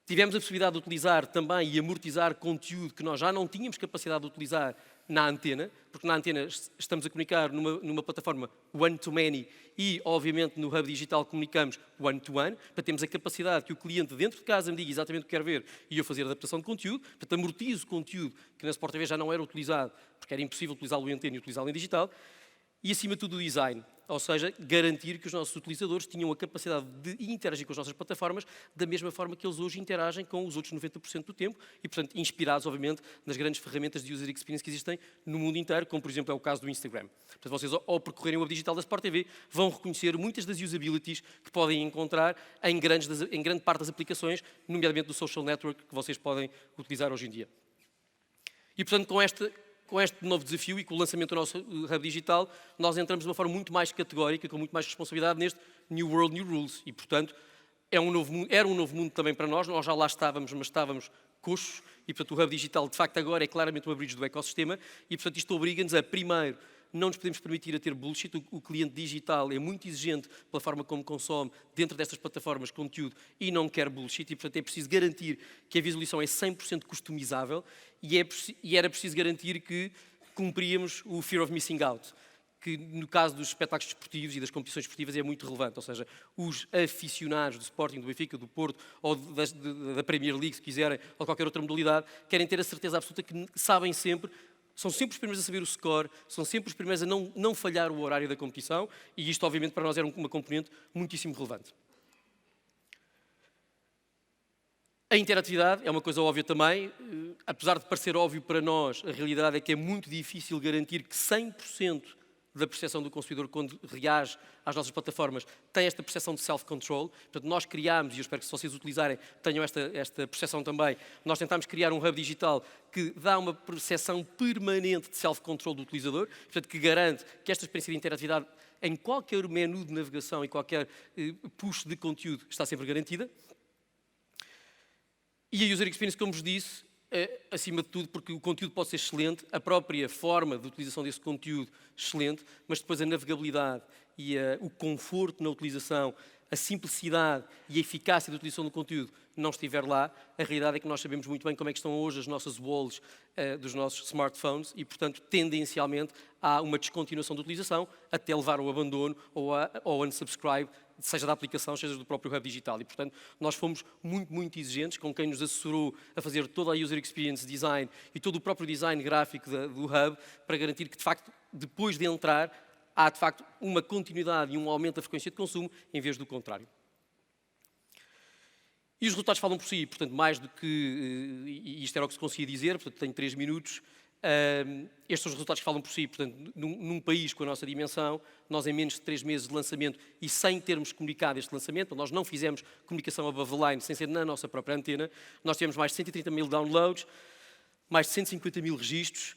Tivemos a possibilidade de utilizar também e amortizar conteúdo que nós já não tínhamos capacidade de utilizar na antena, porque na antena estamos a comunicar numa plataforma one-to-many e, obviamente, no hub digital comunicamos one-to-one, para termos a capacidade que o cliente dentro de casa me diga exatamente o que quer ver e eu fazer adaptação de conteúdo, portanto, amortizo conteúdo que na Sport TV já não era utilizado, porque era impossível utilizá-lo em antena e utilizá-lo em digital, e, acima de tudo, o design, ou seja, garantir que os nossos utilizadores tinham a capacidade de interagir com as nossas plataformas da mesma forma que eles hoje interagem com os outros 90% do tempo e, portanto, inspirados, obviamente, nas grandes ferramentas de user experience que existem no mundo inteiro, como, por exemplo, é o caso do Instagram. Portanto, vocês, ao percorrerem o web digital da Sport TV, vão reconhecer muitas das usabilities que podem encontrar em grande parte das aplicações, nomeadamente do social network que vocês podem utilizar hoje em dia. E, portanto, com este novo desafio e com o lançamento do nosso hub digital, nós entramos de uma forma muito mais categórica, com muito mais responsabilidade neste New World, New Rules. E, portanto, era um novo mundo também para nós. Nós já lá estávamos, mas estávamos coxos. E, portanto, o hub digital, de facto, agora é claramente uma bridge do ecossistema. E, portanto, isto obriga-nos a, primeiro, não nos podemos permitir a ter bullshit. O cliente digital é muito exigente pela forma como consome dentro destas plataformas conteúdo e não quer bullshit. E, portanto, é preciso garantir que a visualização é 100% customizável e era preciso garantir que cumpríamos o fear of missing out, que no caso dos espetáculos desportivos e das competições desportivas é muito relevante. Ou seja, os aficionados do Sporting, do Benfica, do Porto ou da Premier League, se quiserem, ou qualquer outra modalidade, querem ter a certeza absoluta que sabem sempre. São sempre os primeiros a saber o score, são sempre os primeiros a não falhar o horário da competição e isto, obviamente, para nós era uma componente muitíssimo relevante. A interatividade é uma coisa óbvia também. Apesar de parecer óbvio para nós, a realidade é que é muito difícil garantir que 100% da percepção do consumidor quando reage às nossas plataformas tem esta percepção de self-control. Portanto, nós criámos, e eu espero que se vocês utilizarem tenham esta percepção também, nós tentámos criar um hub digital que dá uma percepção permanente de self-control do utilizador, portanto, que garante que esta experiência de interatividade em qualquer menu de navegação e qualquer push de conteúdo está sempre garantida. E a user experience, como vos disse, acima de tudo, porque o conteúdo pode ser excelente, a própria forma de utilização desse conteúdo excelente, mas depois a navegabilidade e o conforto na utilização, a simplicidade e a eficácia da utilização do conteúdo não estiver lá, a realidade é que nós sabemos muito bem como é que estão hoje as nossas walls dos nossos smartphones e, portanto, tendencialmente há uma descontinuação da utilização até levar ao abandono ou ao unsubscribe, seja da aplicação, seja do próprio Hub Digital. E, portanto, nós fomos muito, muito exigentes com quem nos assessorou a fazer toda a User Experience Design e todo o próprio design gráfico do Hub para garantir que, de facto, depois de entrar, há, de facto, uma continuidade e um aumento da frequência de consumo em vez do contrário. E os resultados falam por si, portanto, mais do que, e isto era o que se conseguia dizer, portanto, tenho 3 minutos, estes são os resultados que falam por si, portanto, num país com a nossa dimensão, nós em menos de 3 meses de lançamento e sem termos comunicado este lançamento, nós não fizemos comunicação above the line sem ser na nossa própria antena, nós tivemos mais de 130 mil downloads, mais de 150 mil registros,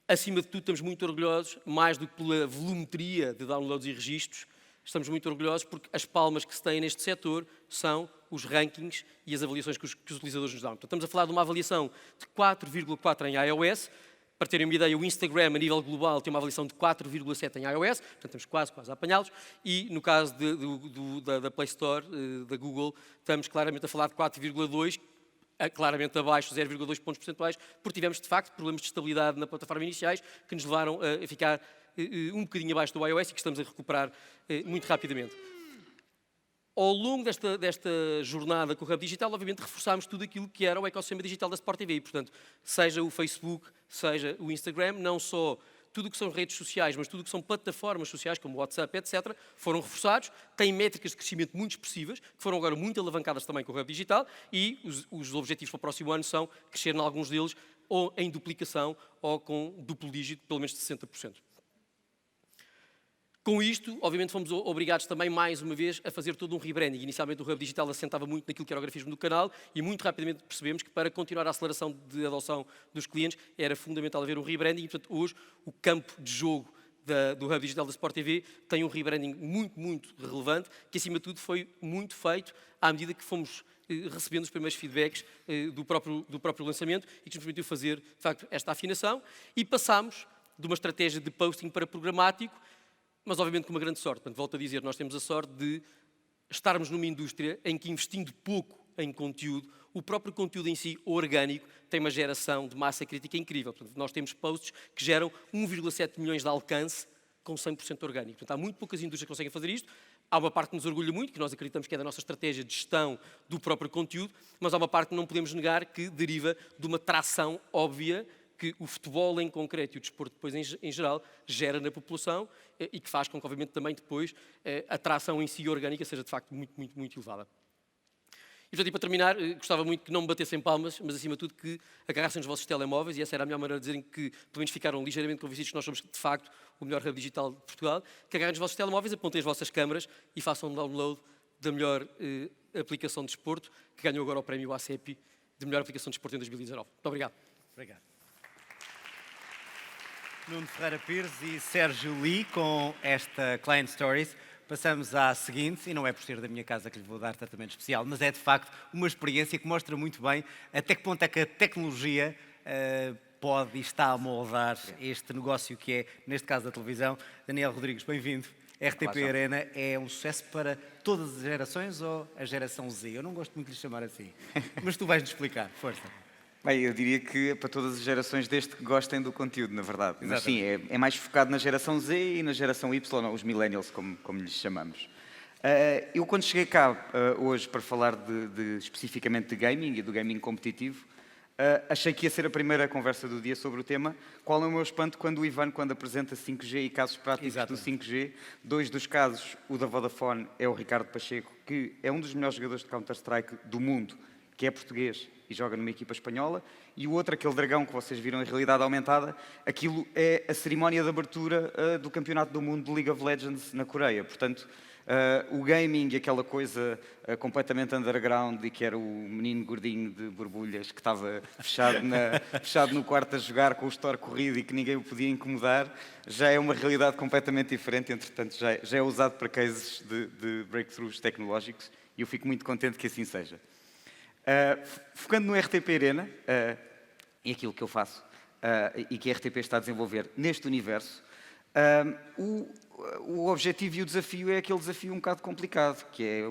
acima de tudo estamos muito orgulhosos, mais do que pela volumetria de downloads e registros, estamos muito orgulhosos porque as palmas que se têm neste setor são os rankings e as avaliações que os utilizadores nos dão. Portanto, estamos a falar de uma avaliação de 4,4 em iOS. Para terem uma ideia, o Instagram, a nível global, tem uma avaliação de 4,7 em iOS, portanto, estamos quase a apanhá-los. E no caso da Play Store, da Google, estamos claramente a falar de 4,2, claramente abaixo, 0,2 pontos percentuais, porque tivemos, de facto, problemas de estabilidade na plataforma iniciais que nos levaram a ficar um bocadinho abaixo do iOS e que estamos a recuperar muito rapidamente. Ao longo desta jornada com o Hub Digital, obviamente, reforçámos tudo aquilo que era o ecossistema digital da Sport TV. E, portanto, seja o Facebook, seja o Instagram, não só tudo o que são redes sociais, mas tudo o que são plataformas sociais, como o WhatsApp, etc., foram reforçados, têm métricas de crescimento muito expressivas, que foram agora muito alavancadas também com o Hub Digital, e os objetivos para o próximo ano são crescer em alguns deles, ou em duplicação, ou com duplo dígito, pelo menos de 60%. Com isto, obviamente, fomos obrigados também, mais uma vez, a fazer todo um rebranding. Inicialmente, o Hub Digital assentava muito naquilo que era o grafismo do canal e muito rapidamente percebemos que, para continuar a aceleração de adoção dos clientes, era fundamental haver um rebranding e, portanto, hoje, o campo de jogo do Hub Digital da Sport TV tem um rebranding muito, muito relevante, que, acima de tudo, foi muito feito à medida que fomos recebendo os primeiros feedbacks do próprio lançamento e que nos permitiu fazer, de facto, esta afinação e passámos de uma estratégia de posting para programático, mas obviamente com uma grande sorte. Portanto, volto a dizer, nós temos a sorte de estarmos numa indústria em que, investindo pouco em conteúdo, o próprio conteúdo em si, orgânico, tem uma geração de massa crítica incrível. Portanto, nós temos posts que geram 1,7 milhões de alcance com 100% orgânico. Portanto, há muito poucas indústrias que conseguem fazer isto. Há uma parte que nos orgulha muito, que nós acreditamos que é da nossa estratégia de gestão do próprio conteúdo, mas há uma parte que não podemos negar que deriva de uma tração óbvia que o futebol em concreto e o desporto depois em geral gera na população e que faz com que, obviamente, também depois a tração em si orgânica seja, de facto, muito, muito, muito elevada. E, portanto, e para terminar, gostava muito que não me batessem palmas, mas, acima de tudo, que agarrassem os vossos telemóveis, e essa era a melhor maneira de dizerem que, pelo menos, ficaram ligeiramente convencidos que nós somos, de facto, o melhor hub digital de Portugal, que agarrem os vossos telemóveis, apontem as vossas câmaras e façam um download da melhor aplicação de desporto, que ganhou agora o prémio ACEPI de melhor aplicação de desporto em 2019. Muito obrigado. Obrigado. Nuno Ferreira Pires e Sérgio Lee com esta Client Stories. Passamos à seguinte, e não é por ser da minha casa que lhe vou dar tratamento especial, mas é de facto uma experiência que mostra muito bem até que ponto é que a tecnologia pode e está a moldar este negócio que é, neste caso, da televisão. Daniel Rodrigues, bem-vindo. RTP Arena é um sucesso para todas as gerações ou a geração Z? Eu não gosto muito de lhe chamar assim, mas tu vais-nos explicar, força. Bem, eu diria que é para todas as gerações desde que gostem do conteúdo, na verdade. Mas sim, é mais focado na geração Z e na geração Y, os millennials, como lhes chamamos. Eu, quando cheguei cá hoje para falar especificamente de gaming e do gaming competitivo, achei que ia ser a primeira conversa do dia sobre o tema. Qual é o meu espanto quando o Ivan, quando apresenta 5G e casos práticos do 5G, 2 dos casos, o da Vodafone, é o Ricardo Pacheco, que é um dos melhores jogadores de Counter-Strike do mundo, que é português e joga numa equipa espanhola, e o outro, aquele dragão que vocês viram em realidade aumentada, aquilo é a cerimónia de abertura do Campeonato do Mundo de League of Legends na Coreia. Portanto, o gaming, aquela coisa completamente underground e que era o menino gordinho de borbulhas que estava fechado no quarto a jogar com o store corrido e que ninguém o podia incomodar, já é uma realidade completamente diferente, entretanto já é usado para cases de breakthroughs tecnológicos e eu fico muito contente que assim seja. Focando no RTP Arena e aquilo que eu faço e que a RTP está a desenvolver neste universo, o objetivo e o desafio é aquele desafio um bocado complicado, que é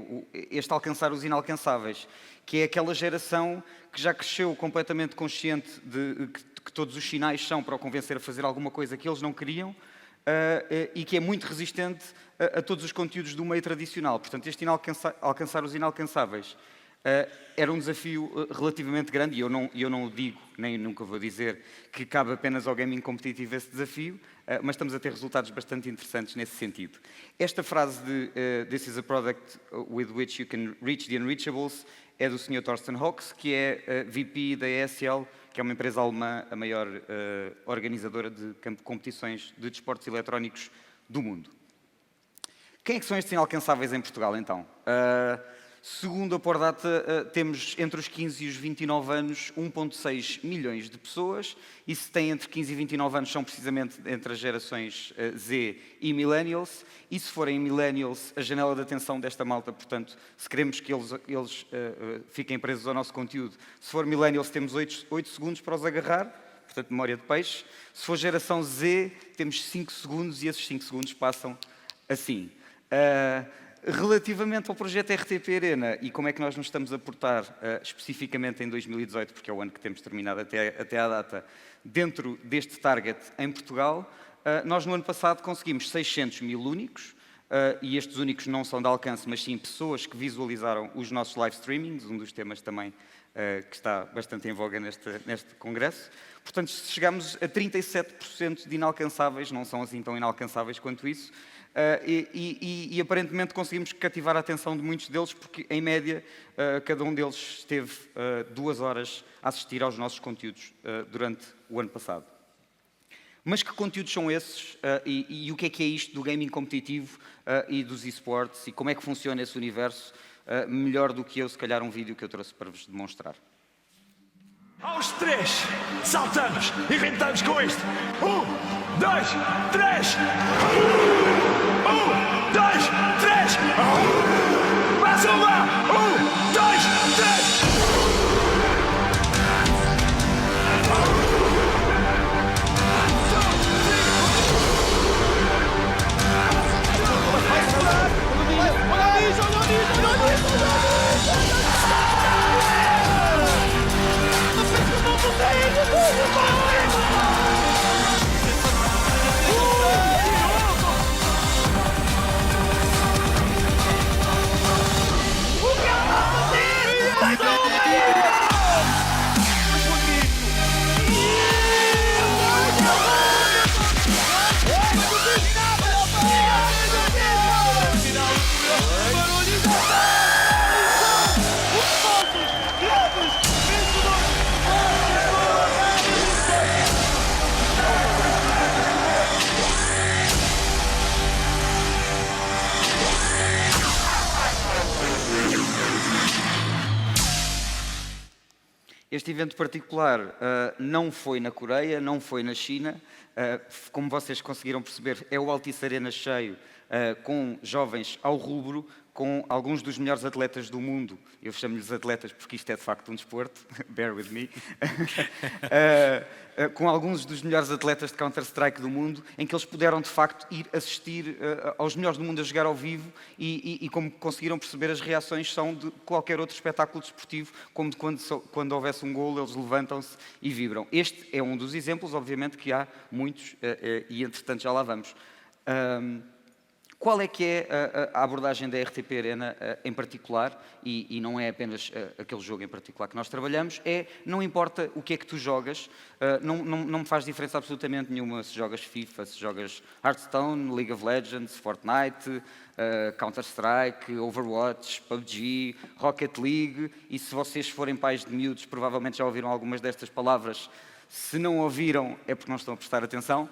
este alcançar os inalcançáveis, que é aquela geração que já cresceu completamente consciente de que todos os sinais são para o convencer a fazer alguma coisa que eles não queriam, e que é muito resistente a todos os conteúdos do meio tradicional. Portanto, este alcançar os inalcançáveis era um desafio relativamente grande, e eu não o digo, nem nunca vou dizer que cabe apenas ao gaming competitivo esse desafio, mas estamos a ter resultados bastante interessantes nesse sentido. Esta frase de "This is a product with which you can reach the unreachables" é do Sr. Thorsten Hawks, que é VP da ESL, que é uma empresa alemã, a maior organizadora de competições de desportos eletrónicos do mundo. Quem é que são estes inalcançáveis em Portugal, então? Segundo a Pordata, temos entre os 15 e os 29 anos 1,6 milhões de pessoas, e se tem entre 15 e 29 anos são precisamente entre as gerações Z e Millennials, e se forem Millennials, a janela de atenção desta malta, portanto, se queremos que eles fiquem presos ao nosso conteúdo, se for Millennials temos 8 segundos para os agarrar, portanto, memória de peixe. Se for geração Z, temos 5 segundos, e esses 5 segundos passam assim. Relativamente ao projeto RTP Arena e como é que nós nos estamos a portar especificamente em 2018, porque é o ano que temos terminado até à data, dentro deste target em Portugal, nós no ano passado conseguimos 600 mil únicos, e estes únicos não são de alcance, mas sim pessoas que visualizaram os nossos live streamings, um dos temas também que está bastante em voga neste congresso. Portanto, se chegamos a 37% de inalcançáveis, não são assim tão inalcançáveis quanto isso, e aparentemente conseguimos cativar a atenção de muitos deles, porque em média cada um deles esteve 2 horas a assistir aos nossos conteúdos durante o ano passado. Mas que conteúdos são esses e o que é isto do gaming competitivo e dos esportes, e como é que funciona esse universo, melhor do que eu, se calhar, um vídeo que eu trouxe para vos demonstrar. Aos 3, saltamos e rentamos com isto. 1, 2, 3. 1, 2, 3. Mais uma. 1, 2, 3. Este evento particular não foi na Coreia, não foi na China. Como vocês conseguiram perceber, é o Altice Arena cheio, com jovens ao rubro, com alguns dos melhores atletas do mundo. Eu chamo-lhes atletas porque isto é de facto um desporto, bear with me. Com alguns dos melhores atletas de Counter-Strike do mundo, em que eles puderam de facto ir assistir aos melhores do mundo a jogar ao vivo, e como conseguiram perceber, as reações são de qualquer outro espetáculo desportivo, como de quando houvesse um golo, eles levantam-se e vibram. Este é um dos exemplos, obviamente que há muitos, e entretanto já lá vamos. Qual é que é a abordagem da RTP Arena em particular, e não é apenas aquele jogo em particular que nós trabalhamos, não importa o que é que tu jogas, não me faz diferença absolutamente nenhuma se jogas FIFA, se jogas Hearthstone, League of Legends, Fortnite, Counter-Strike, Overwatch, PUBG, Rocket League, e se vocês forem pais de miúdos, provavelmente já ouviram algumas destas palavras. Se não ouviram, é porque não estão a prestar atenção.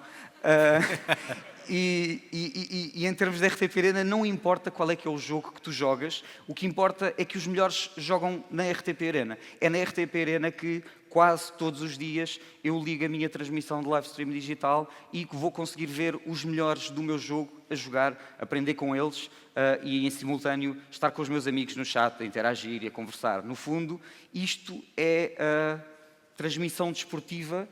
E em termos de RTP Arena, não importa qual é que é o jogo que tu jogas, o que importa é que os melhores jogam na RTP Arena. É na RTP Arena que quase todos os dias eu ligo a minha transmissão de live stream digital e vou conseguir ver os melhores do meu jogo a jogar, aprender com eles e em simultâneo estar com os meus amigos no chat, a interagir e a conversar. No fundo, isto é a transmissão desportiva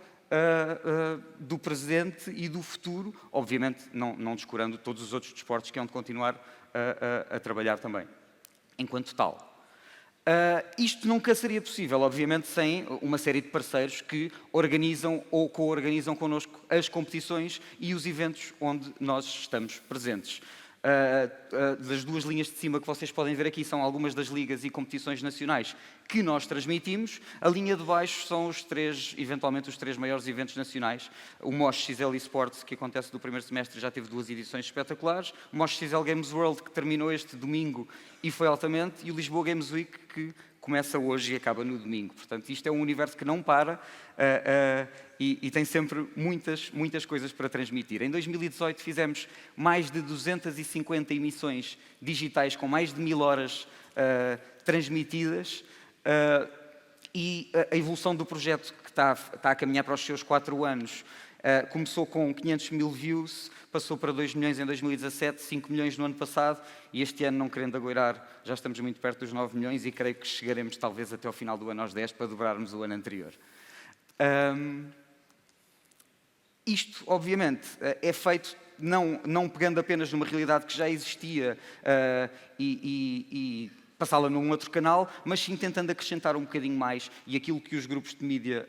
do presente e do futuro, obviamente não descurando todos os outros desportos que hão de continuar a trabalhar também, enquanto tal. Isto nunca seria possível, obviamente, sem uma série de parceiros que organizam ou co-organizam connosco as competições e os eventos onde nós estamos presentes. Das duas linhas de cima que vocês podem ver aqui são algumas das ligas e competições nacionais que nós transmitimos. A linha de baixo são eventualmente os 3 maiores eventos nacionais. O Mosh XL Esports, que acontece do primeiro semestre, já teve 2 edições espetaculares. O Mosh XL Games World, que terminou este domingo e foi altamente. E o Lisboa Games Week, que começa hoje e acaba no domingo. Portanto, isto é um universo que não para e tem sempre muitas coisas para transmitir. Em 2018 fizemos mais de 250 emissões digitais com mais de 1000 horas transmitidas e a evolução do projeto, que está a caminhar para os seus 4 anos, começou com 500 mil views, passou para 2 milhões em 2017, 5 milhões no ano passado, e este ano, não querendo agoirar, já estamos muito perto dos 9 milhões e creio que chegaremos talvez até ao final do ano aos 10 para dobrarmos o ano anterior. Isto, obviamente, é feito não pegando apenas numa realidade que já existia e passá-la num outro canal, mas sim tentando acrescentar um bocadinho mais, e aquilo que os grupos de mídia,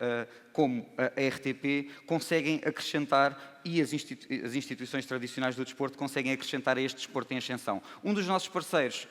como a RTP, conseguem acrescentar, e as instituições tradicionais do desporto conseguem acrescentar a este desporto em ascensão. Um dos nossos parceiros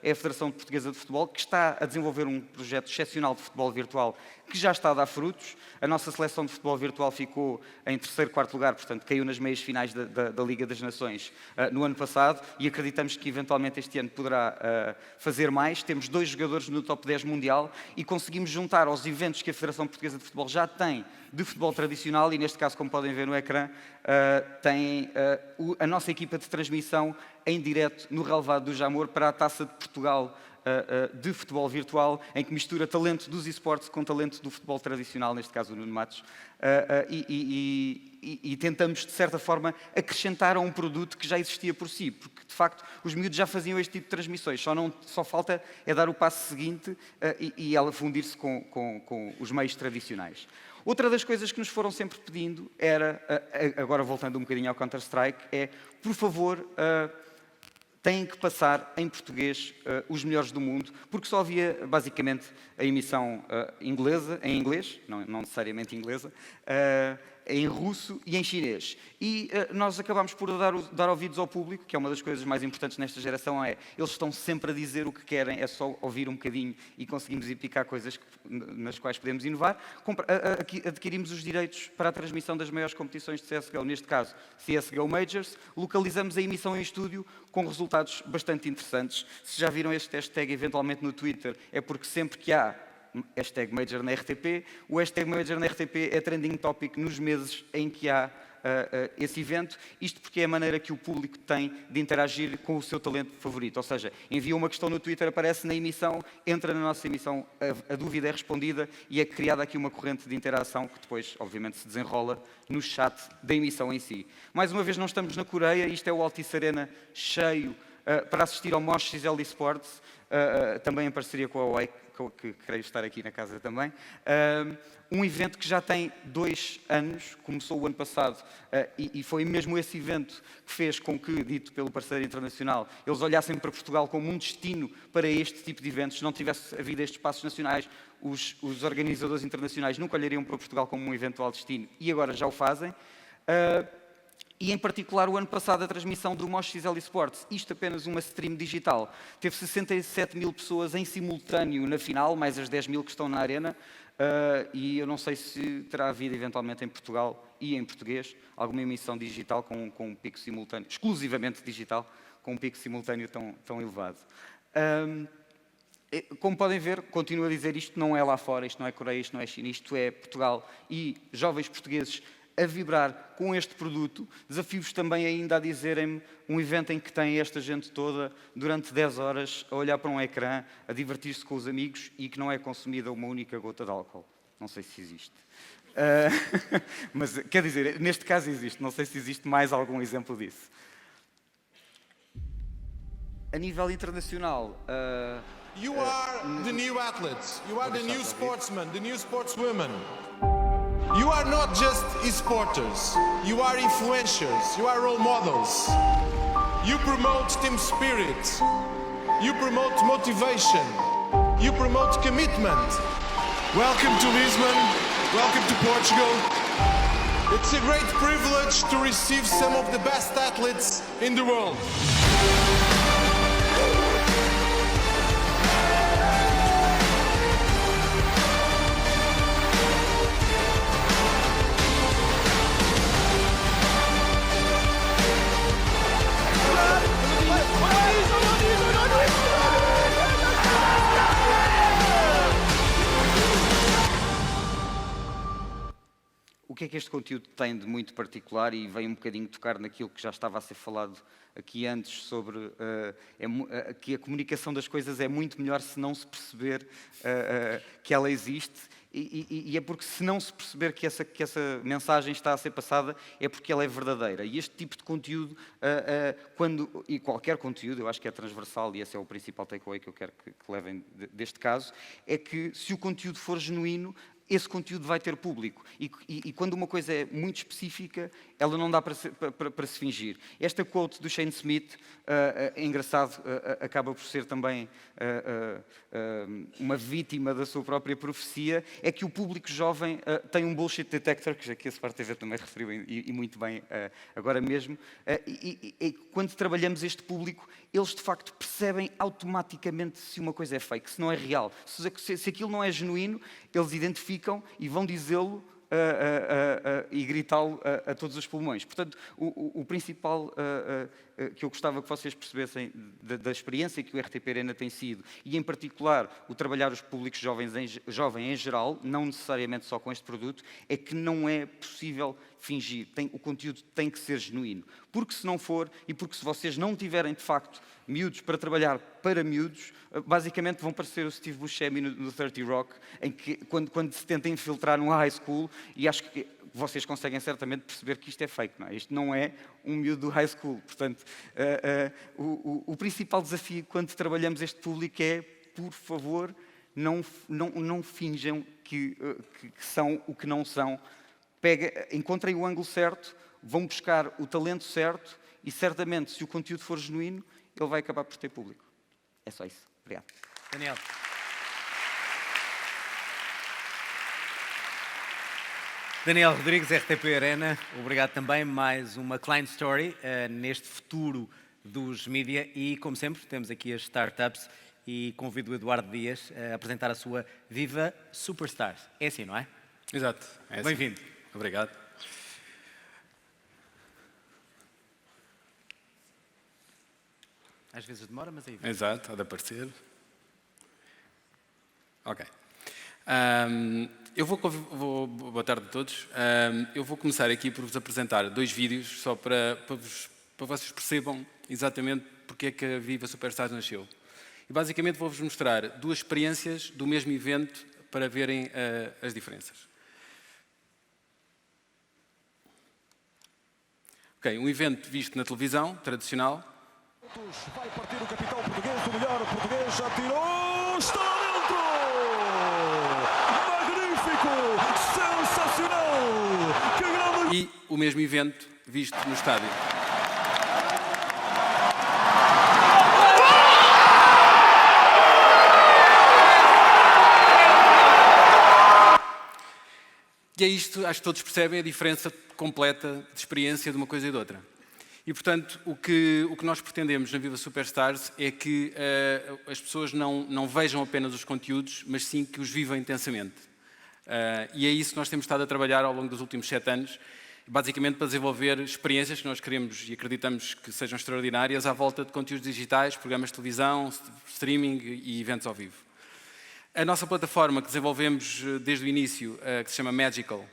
é a Federação Portuguesa de Futebol, que está a desenvolver um projeto excepcional de futebol virtual que já está a dar frutos. A nossa seleção de futebol virtual ficou em 3º, 4º lugar, portanto caiu nas meias finais da Liga das Nações no ano passado, e acreditamos que eventualmente este ano poderá fazer mais. Temos 2 jogadores no top 10 mundial e conseguimos juntar aos eventos que a Federação Portuguesa de Futebol já tem de futebol tradicional, e neste caso, como podem ver no ecrã, tem a nossa equipa de transmissão em direto no relevado do Jamor para a Taça de Portugal de futebol virtual, em que mistura talento dos esportes com talento do futebol tradicional, neste caso o Nuno Matos, e tentamos, de certa forma, acrescentar a um produto que já existia por si, porque, de facto, os miúdos já faziam este tipo de transmissões, só falta é dar o passo seguinte e ela fundir-se com os meios tradicionais. Outra das coisas que nos foram sempre pedindo era, agora voltando um bocadinho ao Counter-Strike, é, por favor, têm que passar em português os melhores do mundo, porque só havia, basicamente, a emissão inglesa, em inglês, não necessariamente inglesa, em russo e em chinês. E nós acabámos por dar ouvidos ao público, que é uma das coisas mais importantes nesta geração, eles estão sempre a dizer o que querem, é só ouvir um bocadinho e conseguimos ir picar coisas nas quais podemos inovar. Adquirimos os direitos para a transmissão das maiores competições de CSGO, neste caso CSGO Majors, localizamos a emissão em estúdio com resultados bastante interessantes. Se já viram este hashtag eventualmente no Twitter, é porque sempre que há hashtag Major na RTP, o hashtag Major na RTP é trending topic nos meses em que há esse evento, isto porque é a maneira que o público tem de interagir com o seu talento favorito, ou seja, envia uma questão no Twitter, aparece na emissão, entra na nossa emissão, a dúvida é respondida e é criada aqui uma corrente de interação que depois, obviamente, se desenrola no chat da emissão em si. Mais uma vez, não estamos na Coreia, isto é o Altice Arena cheio para assistir ao Mosh XL Esports, também em parceria com a Huawei, que creio estar aqui na casa também. Um evento que já tem 2 anos, começou o ano passado, e foi mesmo esse evento que fez com que, dito pelo parceiro internacional, eles olhassem para Portugal como um destino para este tipo de eventos. Se não tivesse havido estes passos nacionais, os organizadores internacionais nunca olhariam para Portugal como um eventual destino, e agora já o fazem. E, em particular, o ano passado, a transmissão do Mosh XL Esports, isto apenas uma stream digital, teve 67 mil pessoas em simultâneo na final, mais as 10 mil que estão na arena, e eu não sei se terá havido, eventualmente, em Portugal e em português, alguma emissão digital com um pico simultâneo, exclusivamente digital, com um pico simultâneo tão elevado. Como podem ver, continuo a dizer, isto não é lá fora, isto não é Coreia, isto não é China, isto é Portugal e jovens portugueses a vibrar com este produto. Desafio-vos também ainda a dizerem-me um evento em que tem esta gente toda durante 10 horas a olhar para um ecrã, a divertir-se com os amigos e que não é consumida uma única gota de álcool. Não sei se existe. Mas, quer dizer, neste caso existe. Não sei se existe mais algum exemplo disso. A nível internacional... You are the new athletes. You are the new sportsmen, the new sportswomen. You are not just e-sporters, you are influencers, you are role models. You promote team spirit, you promote motivation, you promote commitment. Welcome to Lisbon, welcome to Portugal. It's a great privilege to receive some of the best athletes in the world. O que é que este conteúdo tem de muito particular, e veio um bocadinho tocar naquilo que já estava a ser falado aqui antes, sobre que a comunicação das coisas é muito melhor se não se perceber que ela existe, e é porque se não se perceber que essa mensagem está a ser passada, é porque ela é verdadeira. E este tipo de conteúdo, e qualquer conteúdo, eu acho que é transversal, e esse é o principal takeaway que eu quero que levem deste caso, é que se o conteúdo for genuíno, esse conteúdo vai ter público. E quando uma coisa é muito específica, ela não dá para se fingir. Esta quote do Shane Smith, é engraçado, acaba por ser também uma vítima da sua própria profecia, é que o público jovem tem um bullshit detector, que aqui a Sport TV também referiu, e muito bem agora mesmo, e quando trabalhamos este público, eles de facto percebem automaticamente se uma coisa é fake, se não é real. Se aquilo não é genuíno, eles identificam e vão dizê-lo e gritá-lo a todos os pulmões. Portanto, o principal que eu gostava que vocês percebessem da experiência que o RTP Arena tem sido, e em particular o trabalhar os públicos jovens em geral, não necessariamente só com este produto, é que não é possível fingir. O conteúdo tem que ser genuíno. Porque se não for, e porque se vocês não tiverem de facto miúdos para trabalhar para miúdos, basicamente vão parecer o Steve Buscemi no 30 Rock, em que quando se tenta infiltrar num high school, e acho que vocês conseguem certamente perceber que isto é fake, não é? Isto não é um miúdo do high school. Portanto, o principal desafio quando trabalhamos este público é, por favor, não finjam que são o que não são. Encontrem o ângulo certo, vão buscar o talento certo, e certamente, se o conteúdo for genuíno, ele vai acabar por ter público. É só isso. Obrigado. Daniel. Daniel Rodrigues, RTP Arena, obrigado também. Mais uma Klein Story neste futuro dos mídia, e como sempre temos aqui as startups, e convido o Eduardo Dias a apresentar a sua Viva Superstars. É assim, não é? Exato. É assim. Bem-vindo. Obrigado. Às vezes demora, mas aí. Exato, há de aparecer. Ok. Boa tarde a todos. Eu vou começar aqui por vos apresentar 2 vídeos, só para vocês percebam exatamente porque é que a Viva Superstars nasceu. E basicamente vou-vos mostrar 2 experiências do mesmo evento para verem as diferenças. Ok, um evento visto na televisão, tradicional. Vai partir o capitão português, o melhor português, já tirou, está lá dentro! Magnífico! Sensacional! Que grande... E o mesmo evento visto no estádio. E é isto, acho que todos percebem a diferença completa de experiência de uma coisa e de outra. E, portanto, o que nós pretendemos na Viva Superstars é que as pessoas não vejam apenas os conteúdos, mas sim que os vivam intensamente. E é isso que nós temos estado a trabalhar ao longo dos últimos 7 anos, basicamente para desenvolver experiências que nós queremos e acreditamos que sejam extraordinárias à volta de conteúdos digitais, programas de televisão, streaming e eventos ao vivo. A nossa plataforma que desenvolvemos desde o início, que se chama Magical,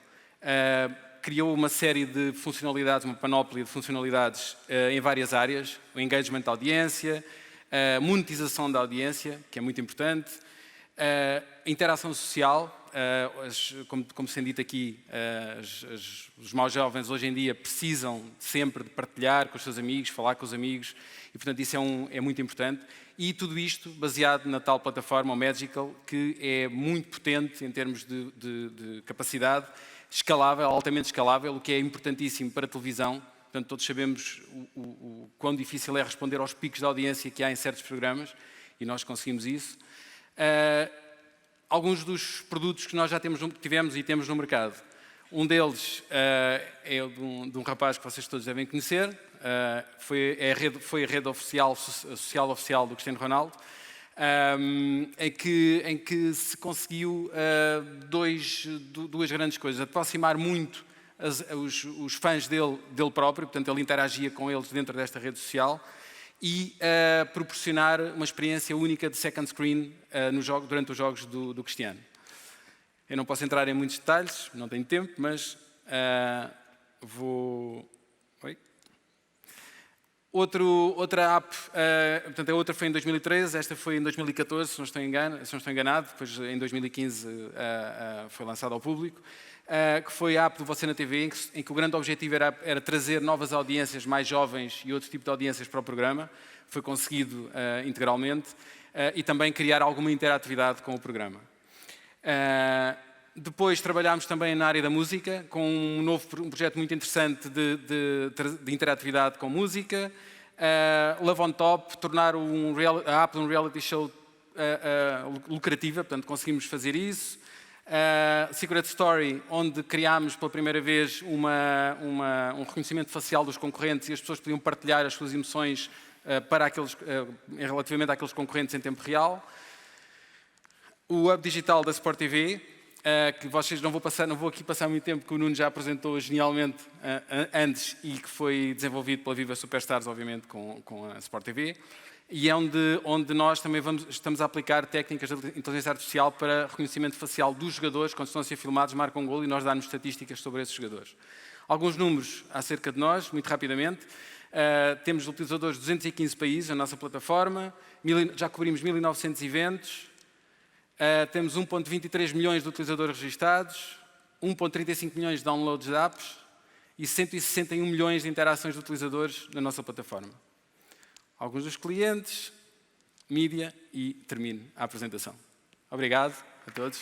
criou uma série de funcionalidades, uma panóplia de funcionalidades em várias áreas. O engagement da audiência, a monetização da audiência, que é muito importante, a interação social, como sendo dito aqui, os mais jovens hoje em dia precisam sempre de partilhar com os seus amigos, falar com os amigos, e portanto isso é muito importante. E tudo isto baseado na tal plataforma, o Magical, que é muito potente em termos de capacidade, escalável, altamente escalável, o que é importantíssimo para a televisão. Portanto, todos sabemos o quão difícil é responder aos picos de audiência que há em certos programas, e nós conseguimos isso. Alguns dos produtos que nós já tivemos e temos no mercado. Um deles é de um rapaz que vocês todos devem conhecer, foi a rede social oficial do Cristiano Ronaldo, em que se conseguiu duas grandes coisas: aproximar muito os fãs dele próprio, portanto ele interagia com eles dentro desta rede social, e proporcionar uma experiência única de second screen durante os jogos do Cristiano. Eu não posso entrar em muitos detalhes, não tenho tempo, mas vou... Oi? Outra app, portanto a outra foi em 2013, esta foi em 2014, se não estou enganado, depois em 2015 foi lançada ao público, que foi a app do Você na TV, em que o grande objetivo era trazer novas audiências mais jovens e outro tipo de audiências para o programa. Foi conseguido integralmente, e também criar alguma interatividade com o programa. Depois trabalhámos também na área da música, com um projeto muito interessante de interatividade com música. Love on Top, tornar a app de um reality show lucrativa, portanto conseguimos fazer isso. Secret Story, onde criámos pela primeira vez um reconhecimento facial dos concorrentes e as pessoas podiam partilhar as suas emoções relativamente àqueles concorrentes em tempo real. O Hub Digital da Sport TV, que vocês não vou aqui passar muito tempo, que o Nuno já apresentou genialmente antes e que foi desenvolvido pela Viva Superstars, obviamente, com a Sport TV, e é onde nós também estamos a aplicar técnicas de inteligência artificial para reconhecimento facial dos jogadores, quando estão a ser filmados, marcam um golo, e nós damos estatísticas sobre esses jogadores. Alguns números acerca de nós, muito rapidamente. Temos utilizadores de 215 países na nossa plataforma, já cobrimos 1900 eventos, temos 1,23 milhões de utilizadores registados, 1,35 milhões de downloads de apps e 161 milhões de interações de utilizadores na nossa plataforma. Alguns dos clientes, mídia, e termino a apresentação. Obrigado a todos.